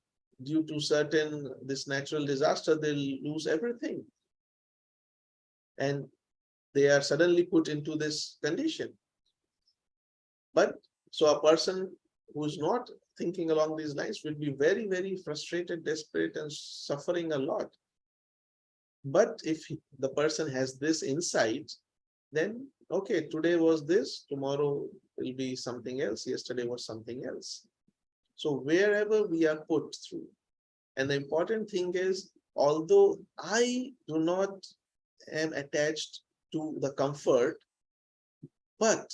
due to this natural disaster, they'll lose everything. And they are suddenly put into this condition. But so a person who's not thinking along these lines will be very, very frustrated, desperate, and suffering a lot. But if the person has this insight, then okay, today was this, tomorrow will be something else, yesterday was something else. So wherever we are put through, and the important thing is, although I do not am attached to the comfort, but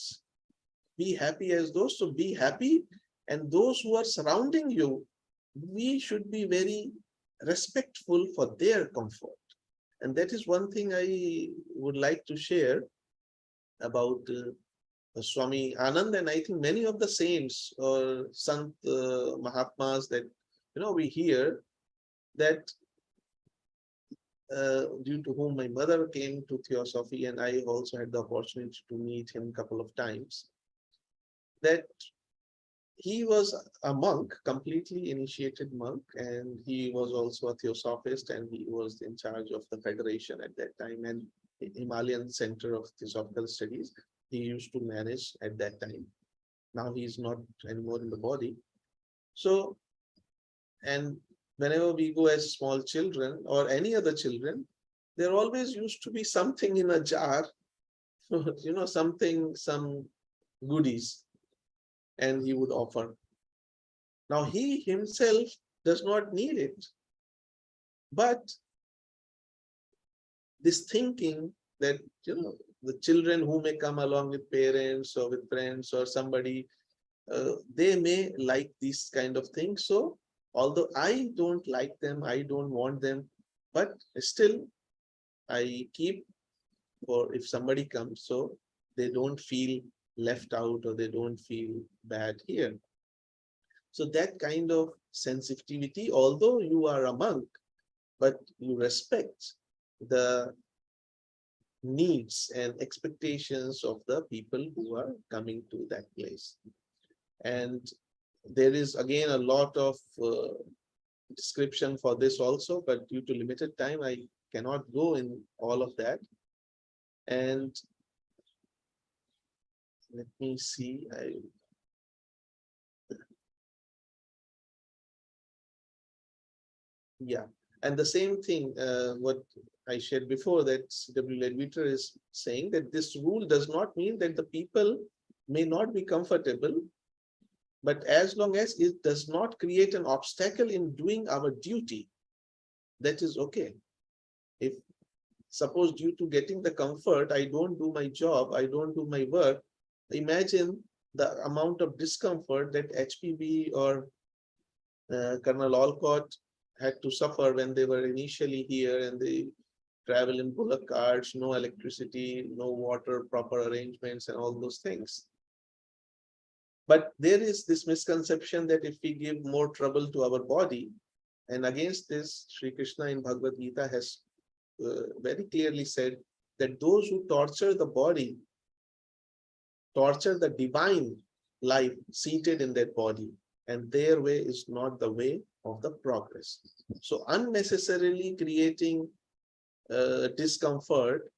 be happy as those, so be happy, and those who are surrounding you, we should be very respectful for their comfort. And that is one thing I would like to share about Swami Anand, and I think many of the saints or Sant Mahatmas that we hear, that due to whom my mother came to Theosophy, and I also had the opportunity to meet him a couple of times, that he was a monk, completely initiated monk, and he was also a Theosophist, and he was in charge of the federation at that time, and Himalayan Center of Theosophical Studies. He used to manage at that time. Now he's not anymore in the body. So, and whenever we go as small children or any other children, there always used to be something in a jar, some goodies, and he would offer. Now he himself does not need it, but this thinking that, the children who may come along with parents or with friends or somebody, they may like these kind of things. So although I don't like them, I don't want them, but still I keep for if somebody comes, so they don't feel left out or they don't feel bad here. So that kind of sensitivity, although you are a monk, but you respect the needs and expectations of the people who are coming to that place. And there is again a lot of description for this also, but due to limited time, I cannot go in all of that. And let me see, yeah. And the same thing, what I shared before, that C.W. Leadbeater is saying that this rule does not mean that the people may not be comfortable, but as long as it does not create an obstacle in doing our duty, that is okay. If suppose due to getting the comfort, I don't do my job, I don't do my work, imagine the amount of discomfort that HPB or Colonel Olcott had to suffer when they were initially here and they travel in bullock carts, no electricity, no water, proper arrangements, and all those things. But there is this misconception that if we give more trouble to our body, and against this, Sri Krishna in Bhagavad Gita has very clearly said that those who torture the body torture the divine life seated in that body, and their way is not the way of the progress. So unnecessarily creating discomfort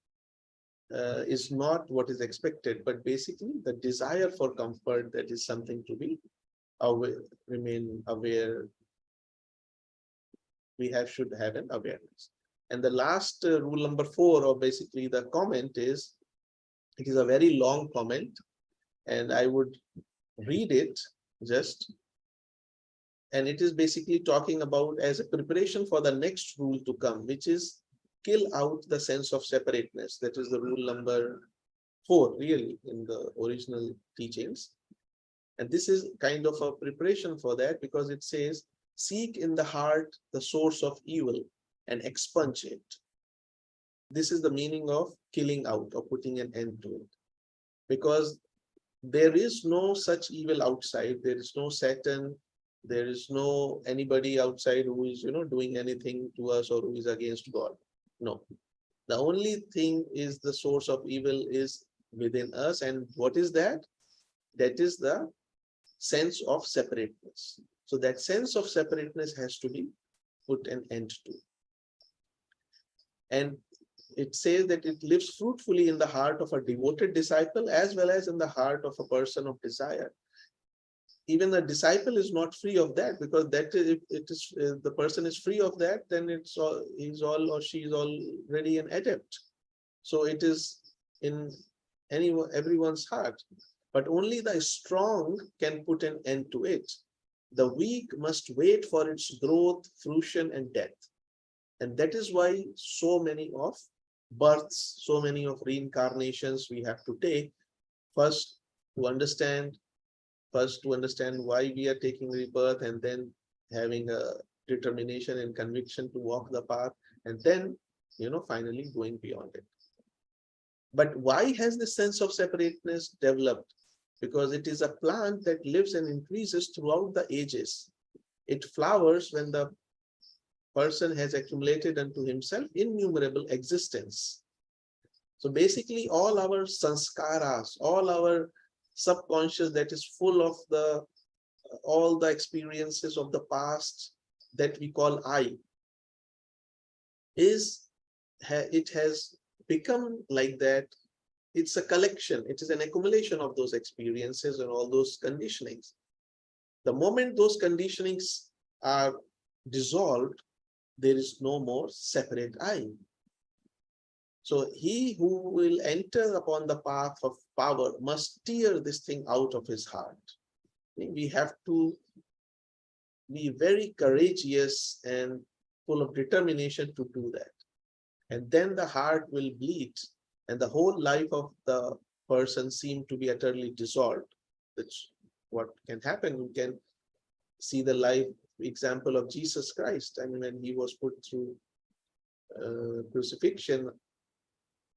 is not what is expected, but basically the desire for comfort, that is something to be aware, remain aware. Should have an awareness. And the last rule number 4, or basically the comment is, it is a very long comment, and I would read it just. And it is basically talking about as a preparation for the next rule to come, which is kill out the sense of separateness. That is the rule number 4, really, in the original teachings. And this is kind of a preparation for that, because it says, seek in the heart the source of evil and expunge it. This is the meaning of killing out or putting an end to it. Because there is no such evil outside. There is no Satan. There is no anybody outside who is, doing anything to us or who is against God. No. The only thing is the source of evil is within us. And what is that? That is the sense of separateness. So that sense of separateness has to be put an end to. And it says that it lives fruitfully in the heart of a devoted disciple as well as in the heart of a person of desire. Even the disciple is not free of that, because that if it is the person is free of that, then it's all he's all or she is already an adept. So it is in everyone's heart, but only the strong can put an end to it. The weak must wait for its growth, fruition, and death. And that is why so many of births, so many of reincarnations we have to take, first to understand why we are taking rebirth, and then having a determination and conviction to walk the path, and then, finally going beyond it. But why has this sense of separateness developed? Because it is a plant that lives and increases throughout the ages. It flowers when the person has accumulated unto himself innumerable existence. So basically all our sanskaras, all our subconscious that is full of all the experiences of the past that we call I, it has become like that. It's a collection, it is an accumulation of those experiences and all those conditionings. The moment those conditionings are dissolved, there is no more separate I. So he who will enter upon the path of power must tear this thing out of his heart. We have to be very courageous and full of determination to do that. And then the heart will bleed and the whole life of the person seem to be utterly dissolved. That's what can happen. We can see the life example of Jesus Christ. I mean, when he was put through crucifixion,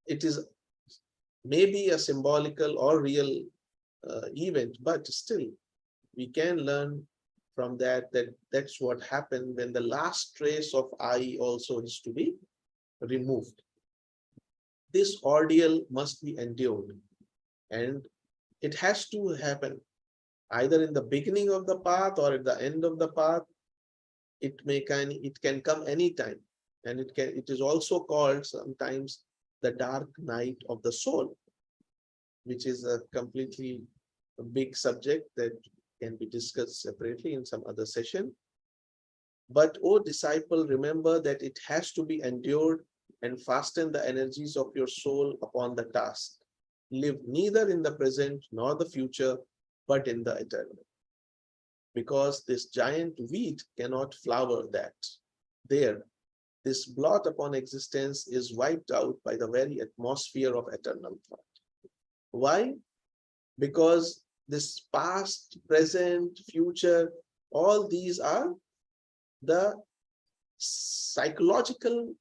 it is maybe a symbolical or real event, but still we can learn from that that's what happened when the last trace of I also is to be removed. This ordeal must be endured, and it has to happen either in the beginning of the path or at the end of the path. It can come anytime, and it is also called sometimes the dark night of the soul, which is a completely big subject that can be discussed separately in some other session. But, O disciple, remember that it has to be endured, and fasten the energies of your soul upon the task. Live neither in the present nor the future, but in the eternal. Because this giant wheat cannot flower there. This blot upon existence is wiped out by the very atmosphere of eternal thought. Why? Because this past, present, future, all these are the psychological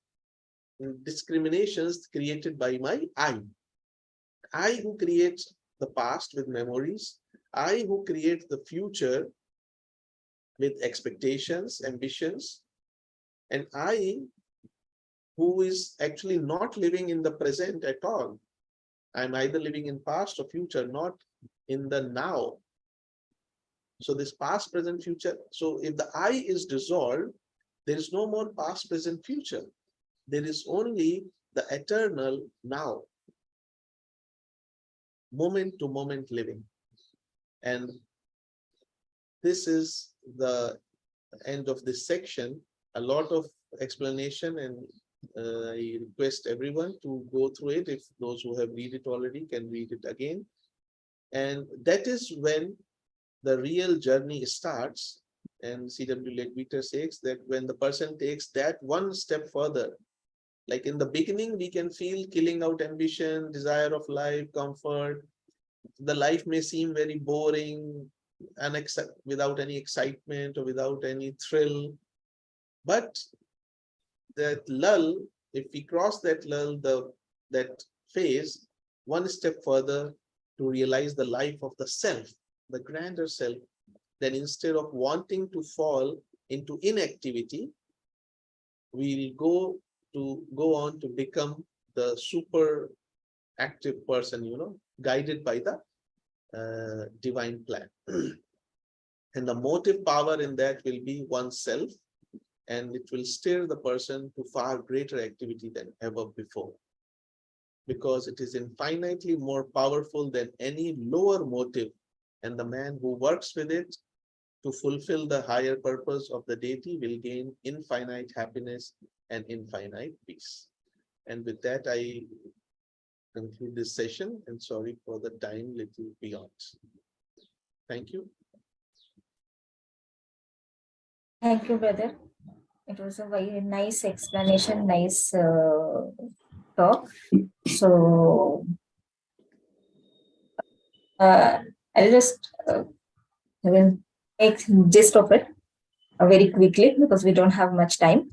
discriminations created by my I who creates the past with memories, I who creates the future with expectations, ambitions, and I who is actually not living in the present at all. I'm either living in past or future, not in the now. So this past, present, future. So if the I is dissolved, there is no more past, present, future. There is only the eternal now, moment to moment living. And this is the end of this section. A lot of explanation, and I request everyone to go through it. If those who have read it already can read it again. And that is when the real journey starts. And C.W. Leadbeater says that when the person takes that one step further, like in the beginning, we can feel killing out ambition, desire of life, comfort. The life may seem very boring, without any excitement or without any thrill. But that lull, if we cross that lull, that phase, one step further to realize the life of the self, the grander self, then instead of wanting to fall into inactivity, we'll go on to become the super active person, guided by the divine plan. And the motive power in that will be oneself, and it will steer the person to far greater activity than ever before, because it is infinitely more powerful than any lower motive, and the man who works with it to fulfill the higher purpose of the deity will gain infinite happiness and infinite peace. And with that, I conclude this session, and sorry for the time little beyond. Thank you. Thank you, brother. It was a very nice explanation, nice talk. So I'll just will take gist of it very quickly because we don't have much time.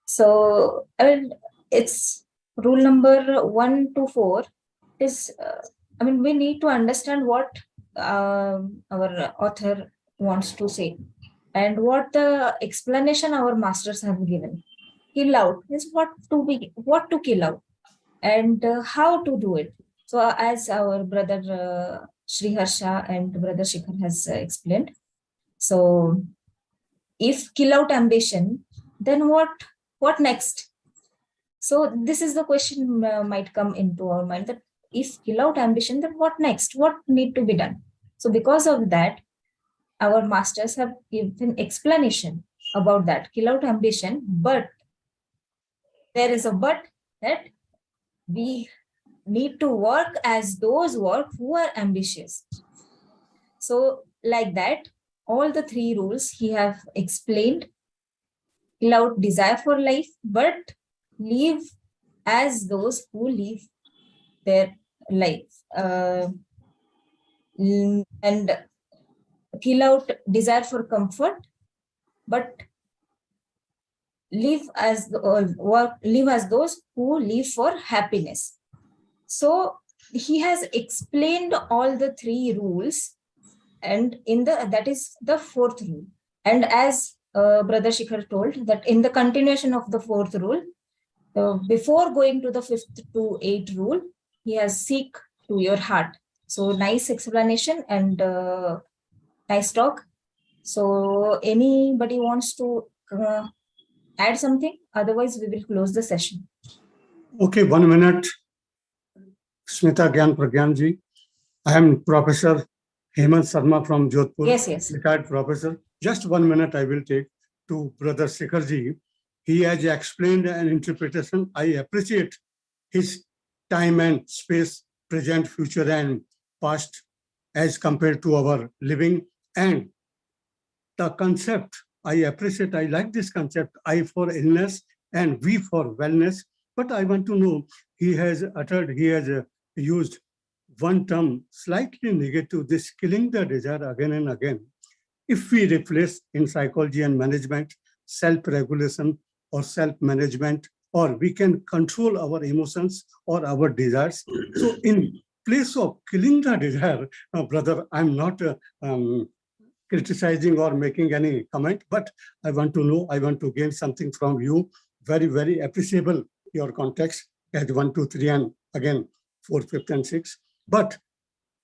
So it's rule number 1 to 4 is, we need to understand what our author wants to say and what the explanation our masters have given. Kill out is what to kill out and how to do it. So as our brother Sri Harsha and brother Shikhar has explained. So if kill out ambition, then what next? So this is the question might come into our mind, that if kill out ambition, then what next? What need to be done? So because of that, our masters have given explanation about that, kill out ambition, but there is a but, that we need to work as those work who are ambitious. So like that, all the 3 rules he have explained. Kill out desire for life, but live as those who live their life. And kill out desire for comfort, but live as those who live for happiness. So he has explained all the three rules, and in the that is the fourth rule. And as Brother Shikhar told, that in the continuation of the fourth rule, before going to the fifth to eighth rule, he has seek to your heart. So nice explanation and nice talk. So anybody wants to add something? Otherwise, we will close the session. Okay, 1 minute. Smita Gyan Pragyanji. I am Professor Hemant Sharma from Jodhpur. Yes. Retired professor. Just 1 minute I will take to Brother Shikharji. He has explained an interpretation. I appreciate his time and space, present, future, and past, as compared to our living. And the concept, I appreciate, I like this concept, I for illness and we for wellness. But I want to know, he has used one term slightly negative, this killing the desire again and again. If we replace in psychology and management, self-regulation or self-management, or we can control our emotions or our desires. So in place of killing the desire, brother, I'm not criticizing or making any comment, but I want to know, I want to gain something from you. Very, very appreciable your context as 1, 2, 3, and again 4, 5, and 6. But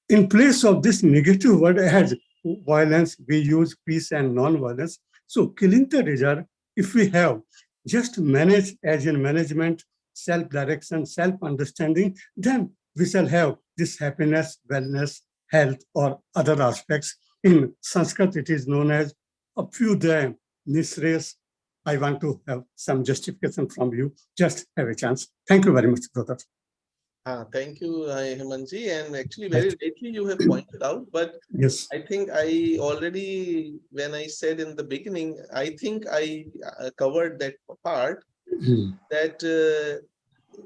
in place of this negative word as violence, we use peace and non-violence. So killing the desire, if we have just manage as in management, self-direction, self-understanding, then we shall have this happiness, wellness, health, or other aspects. In Sanskrit, it is known as Apyudaya Nisres. I want to have some justification from you. Just have a chance. Thank you very much, brother. Thank you, Hemanji. And actually, very lately you have pointed out, but yes, I think I already, when I said in the beginning, I think I covered that part, that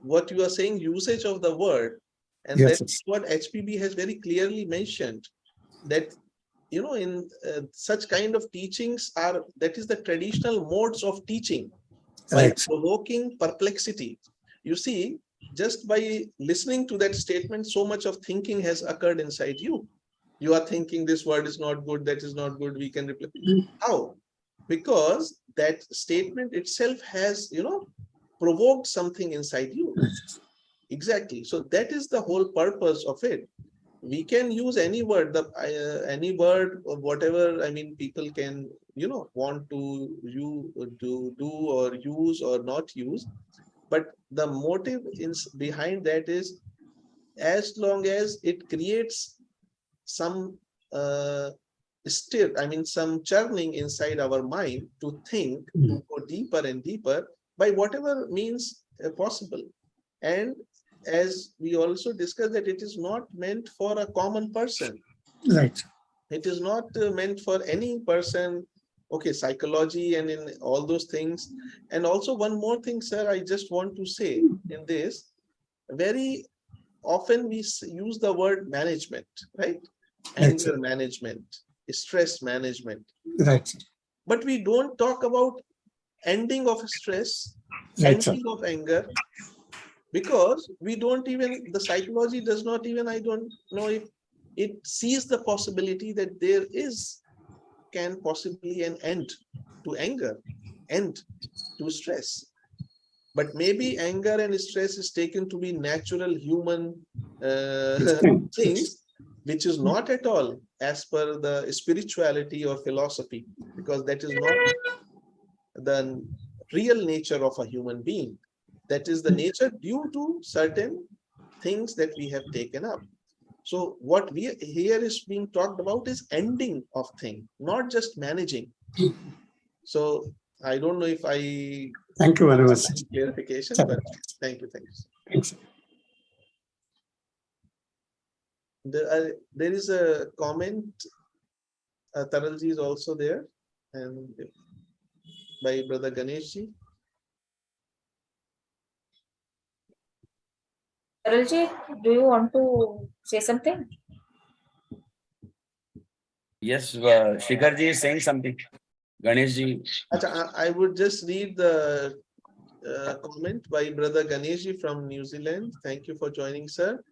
what you are saying, usage of the word, and yes, that's what HPB has very clearly mentioned, that in such kind of teachings that is the traditional modes of teaching, by provoking perplexity. You see, just by listening to that statement, so much of thinking has occurred inside you. You are thinking this word is not good, that is not good, we can replace. How? Because that statement itself has, provoked something inside you. Exactly. So that is the whole purpose of it. We can use any word, any word or whatever. I mean, people can, want to do or use or not use. But the motive behind that is, as long as it creates some some churning inside our mind to think, to go deeper and deeper by whatever means possible. And as we also discussed, that it is not meant for a common person. Right. It is not meant for any person. Okay, psychology and in all those things. And also one more thing, sir, I just want to say in this, very often we use the word management, right? Anger management, stress management. Right. But we don't talk about ending of stress, ending of anger, because we don't even, the psychology does not even, I don't know if it sees the possibility that there can possibly an end to anger, end to stress. But maybe anger and stress is taken to be natural human things, which is not at all as per the spirituality or philosophy, because that is not the real nature of a human being. That is the nature due to certain things that we have taken up. So what we here is being talked about is ending of thing, not just managing. So I don't know if I thank you very much. Clarification, but thank you. Thanks. There is a comment. Taralji is also there, and by Brother Ganeshji. Taralji, do you want to say something? Yes, Shikharji is saying something. Ganesh ji. I would just read the comment by Brother Ganesh from New Zealand. Thank you for joining, sir.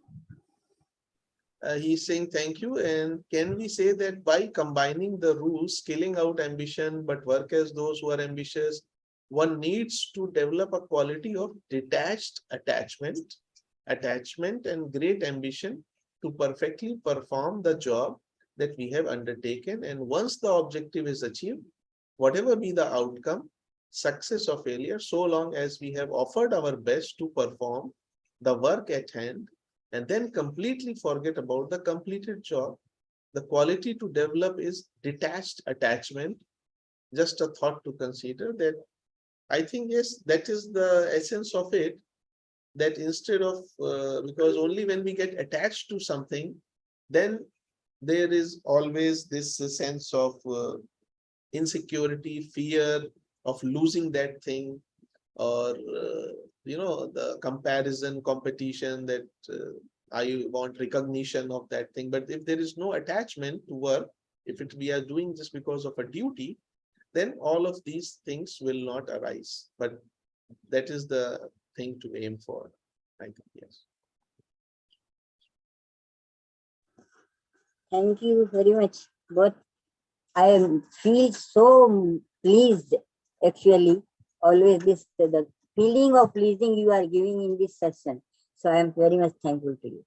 He's saying thank you. And can we say that by combining the rules, scaling out ambition, but work as those who are ambitious, one needs to develop a quality of detached attachment and great ambition to perfectly perform the job that we have undertaken. And once the objective is achieved, whatever be the outcome, success or failure, so long as we have offered our best to perform the work at hand, and then completely forget about the completed job. The quality to develop is detached attachment. Just a thought to consider that. I think, yes, that is the essence of it, that instead of, because only when we get attached to something, then there is always this sense of insecurity, fear of losing that thing, or the comparison, competition, that I want recognition of that thing. But if there is no attachment to work, if we are doing just because of a duty, then all of these things will not arise. But that is the thing to aim for, I think. Yes. Thank you very much. But I feel so pleased, actually. Always the feeling of pleasing you are giving in this session. So I am very much thankful to you.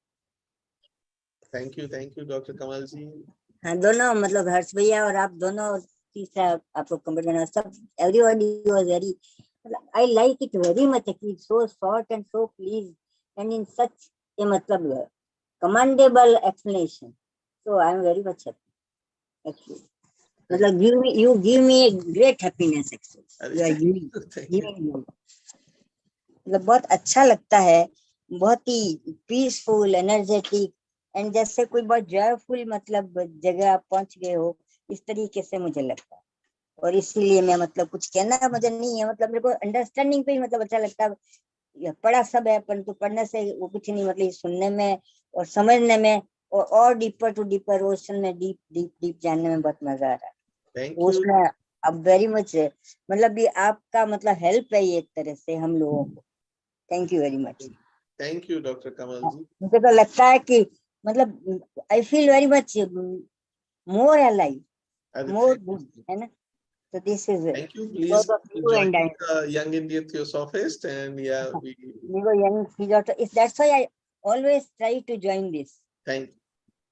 Thank you, Dr. Kamalji. हाँ, दोनों मतलब हर्ष भैया और आप दोनों, तीसरा आपको comment करना, सब everybody was very, I like it very much actually, so short and so pleased and in such a मतलब commendable explanation. So I am very much happy actually. मतलब you give me a great happiness actually. You are giving you. मतलब बहुत अच्छा लगता है, बहुत ही peaceful, energetic and जैसे कोई बहुत जॉयफुल मतलब जगह आप पहुंच गए हो, इस तरीके से मुझे लगता है। और इसीलिए मैं मतलब कुछ कहना मुझे नहीं है, मतलब मेरे को अंडरस्टैंडिंग पे ही मतलब अच्छा लगता है। पढ़ा सब है, परंतु पढ़ने से वो कुछ नहीं, मतलब सुनने में और समझने में और डीपर टू डीपर ओशन में डीप जानने में बहुत मजा आ रहा है। उसमें अब वेरी मच मतलब ये आपका मतलब हेल्प है ये एक तरह से हम लोगों को। Thank you very much. Thank you doctor Kamal ji. मुझे तो लगता है कि मतलब I feel very much more alive, more good, है ना? So this is it. Thank you. Please join the Young Indian Theosophist, and yeah, we go Young Theosophist. That's why I always try to join this. Thank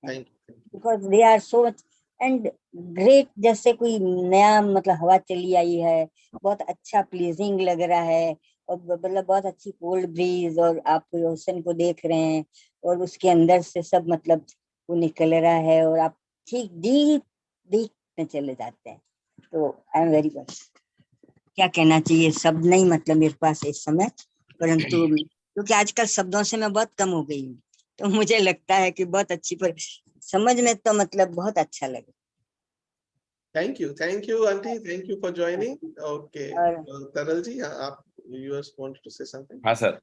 you. Because they are so much and great. जैसे कोई नया मतलब हवा चली आई है, बहुत अच्छा pleasing लग रहा है, और मतलब बहुत अच्छी कोल्ड ब्रीज, और आप ओशन को देख रहे हैं और उसके अंदर से सब मतलब वो निकल रहा है, और आप ठीक डीप में चले जाते हैं। तो आई एम वेरी मच, क्या कहना चाहिए, शब्द नहीं मतलब मेरे पास इस समय, परंतु क्योंकि आजकल शब्दों से मैं बहुत कम हो गई हूँ, तो मुझे लगता है कि बहुत अच्छी, पर समझ में तो मतलब बहुत अच्छा लगे। Thank you aunty, thank you for joining. Okay, Taral ji, आप you want to say something? हाँ sir,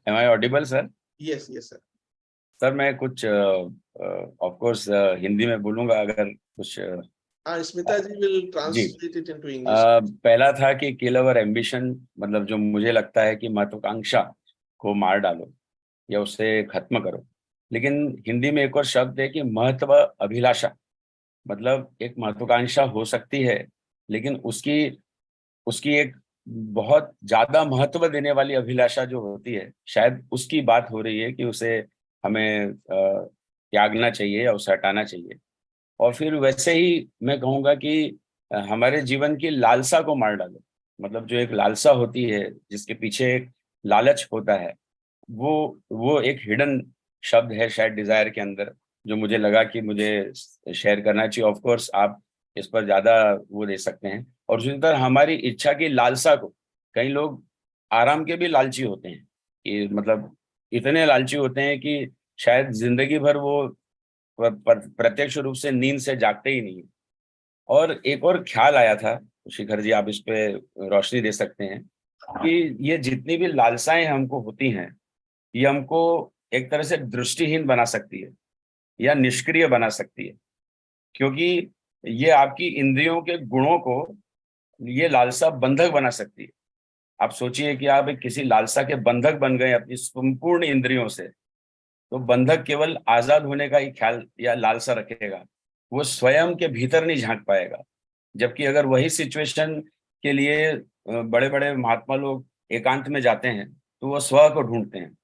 am I audible sir? Yes sir. Sir मैं कुछ of course हिंदी में बोलूंगा, अगर कुछ स्मिता जी will translate it into English. पहला था कि kill our ambition, मतलब जो मुझे लगता है कि महत्वाकांक्षा को मार डालो या उसे खत्म करो। लेकिन हिंदी में एक और शब्द है कि महत्व अभिलाषा, मतलब एक महत्वाकांक्षा हो सकती है, लेकिन उसकी एक बहुत ज्यादा महत्व देने वाली अभिलाषा जो होती है, शायद उसकी बात हो रही है कि उसे हमें त्यागना चाहिए या उसे हटाना चाहिए। और फिर वैसे ही मैं कहूँगा कि हमारे जीवन की लालसा को मार डालो, मतलब जो एक लालसा होती है जिसके पीछे एक लालच होता है, वो एक हिडन शब्द है शायद डिजायर के अंदर, जो मुझे लगा कि मुझे शेयर करना चाहिए। ऑफ कोर्स आप इस पर ज्यादा वो दे सकते हैं। और उसी तरह हमारी इच्छा की लालसा को, कई लोग आराम के भी लालची होते हैं, कि मतलब इतने लालची होते हैं कि शायद जिंदगी भर वो प्रत्यक्ष रूप से नींद से जागते ही नहीं। और एक और ख्याल आया था, शिखर जी आप इस पे रोशनी दे सकते हैं, कि ये जितनी भी लालसाएं हमको होती हैं, ये हमको एक तरह से दृष्टिहीन बना सकती है या निष्क्रिय बना सकती है। क्योंकि ये आपकी इंद्रियों के गुणों को, ये लालसा बंधक बना सकती है। आप सोचिए कि आप एक किसी लालसा के बंधक बन गए अपनी संपूर्ण इंद्रियों से, तो बंधक केवल आजाद होने का ही ख्याल या लालसा रखेगा, वो स्वयं के भीतर नहीं झांक पाएगा। जबकि अगर वही सिचुएशन के लिए बड़े बड़े महात्मा लोग एकांत में जाते हैं तो वो स्व को ढूंढते हैं।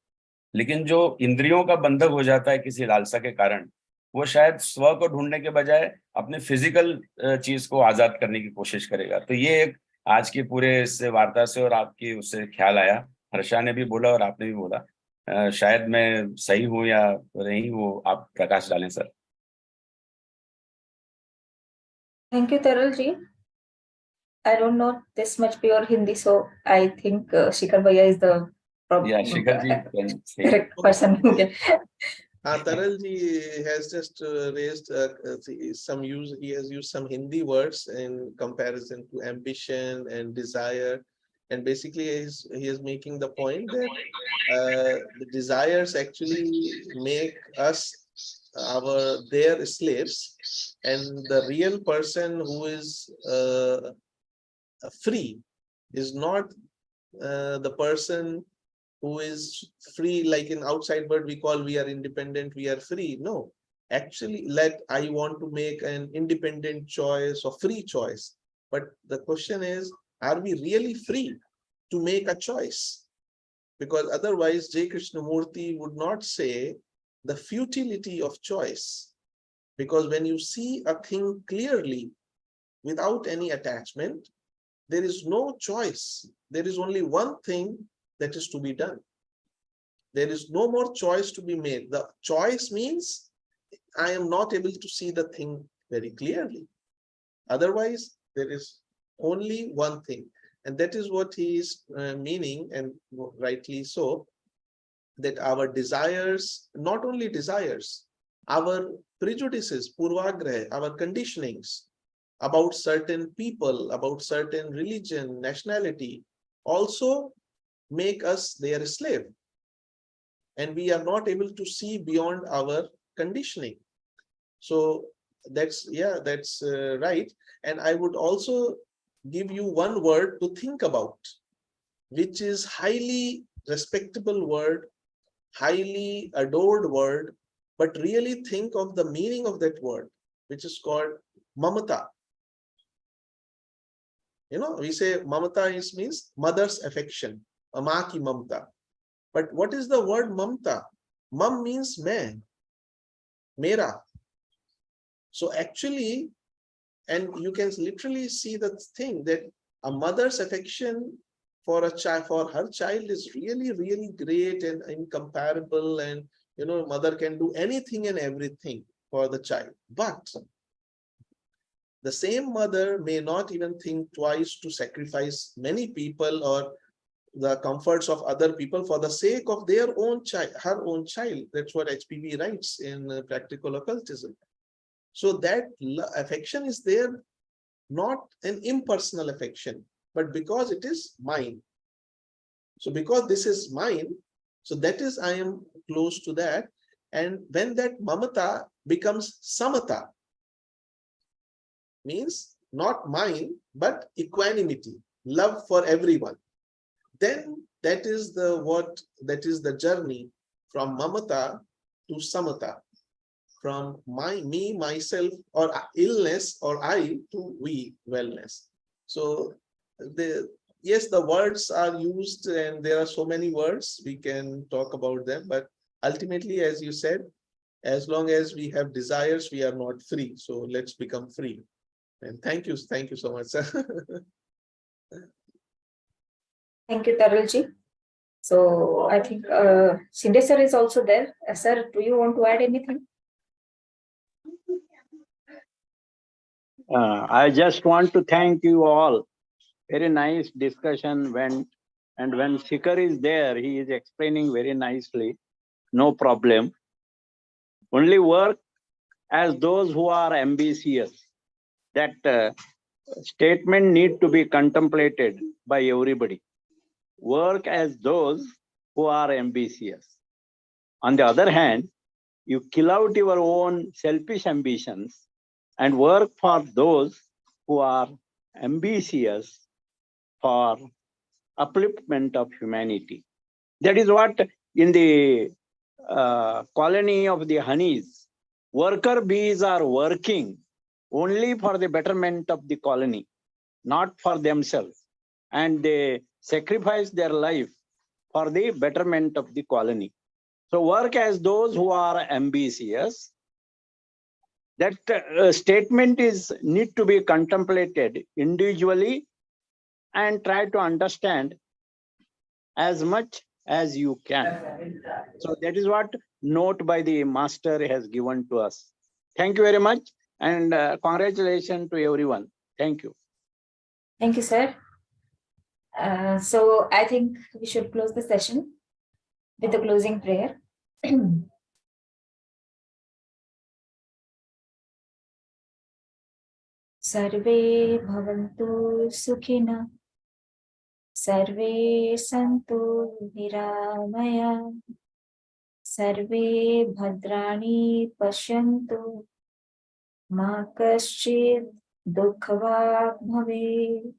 लेकिन जो इंद्रियों का बंधक हो जाता है किसी लालसा के कारण, वो शायद स्व को ढूंढने के बजाय अपने फिजिकल चीज को आजाद करने की कोशिश करेगा। तो ये एक आज की पूरे इस वार्ता से और आपकी उससे ख्याल आया। हर्षा ने भी बोला और आपने भी बोला, शायद मैं सही हूँ या नहीं, वो आप प्रकाश डालें sir. Thank you, Taral ji. I don't know this much pure Hindi, so I think Shikhar Bhaiya is the या Shikhar ji can say. correct person who can. Taral ji has just raised some use. He has used some Hindi words in comparison to ambition and desire, and basically he is making the point that the desires actually make us their slaves, and the real person who is free is not the person who is free, like in outside world we call we are independent, we are free. No, actually, I want to make an independent choice or free choice. But the question is, are we really free to make a choice? Because otherwise J. Krishnamurti would not say the futility of choice. Because when you see a thing clearly without any attachment, there is no choice. There is only one thing that is to be done. There is no more choice to be made. The choice means I am not able to see the thing very clearly. Otherwise, there is only one thing. And that is what he is meaning, and rightly so, that our desires, not only desires, our prejudices, purvagraha, our conditionings about certain people, about certain religion, nationality, also make us their slave. And we are not able to see beyond our conditioning. So that's right. And I would also give you one word to think about, which is highly respectable word, highly adored word, but really think of the meaning of that word, which is called mamata. You know, we say mamata means mother's affection, maa ki mamta. But what is the word mamta? Mam means man, mera. So actually, and you can literally see the thing that a mother's affection for a child, for her child, is really, really great and incomparable. And you know, mother can do anything and everything for the child. But the same mother may not even think twice to sacrifice many people or the comforts of other people for the sake of their own child, her own child. That's what HPV writes in Practical Occultism. So that affection is there, not an impersonal affection, but because it is mine. So because this is mine, so that is, I am close to that. And when that mamata becomes samata, means not mine, but equanimity, love for everyone, then that is the journey from mamata to samata, from me, myself, or illness, or I to we, wellness. So yes, the words are used, and there are so many words, we can talk about them, but ultimately, as you said, as long as we have desires, we are not free. So let's become free. And thank you so much, sir. Thank you, Taral ji. So I think Shinde sir is also there. Sir, do you want to add anything? I just want to thank you all. Very nice discussion when Shikhar is there, he is explaining very nicely. No problem. Only work as those who are ambitious. That statement need to be contemplated by everybody. Work as those who are ambitious. On the other hand, you kill out your own selfish ambitions and work for those who are ambitious for upliftment of humanity. That is what in the colony of the honeys, worker bees are working only for the betterment of the colony, not for themselves. And they sacrifice their life for the betterment of the colony. So work as those who are ambitious. That statement is need to be contemplated individually and try to understand as much as you can. So that is what note by the master has given to us. Thank you very much, and congratulations to everyone. Thank you. Thank you, sir. So I think we should close the session with the closing prayer. Sarve bhavantu sukhina, sarve santu niramaya, sarve bhadrani pashyantu, ma kaschid dukhavag bhave.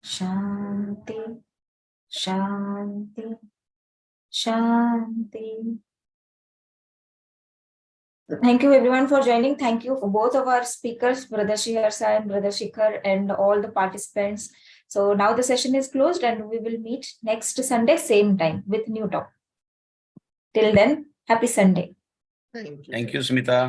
Shanti, Shanti, Shanti. Thank you everyone for joining. Thank you for both of our speakers, Brother Sriharsa and Brother Shikhar, and all the participants. So now the session is closed and we will meet next Sunday, same time with new topic. Till then, happy Sunday. Thank you. Thank you, Smita.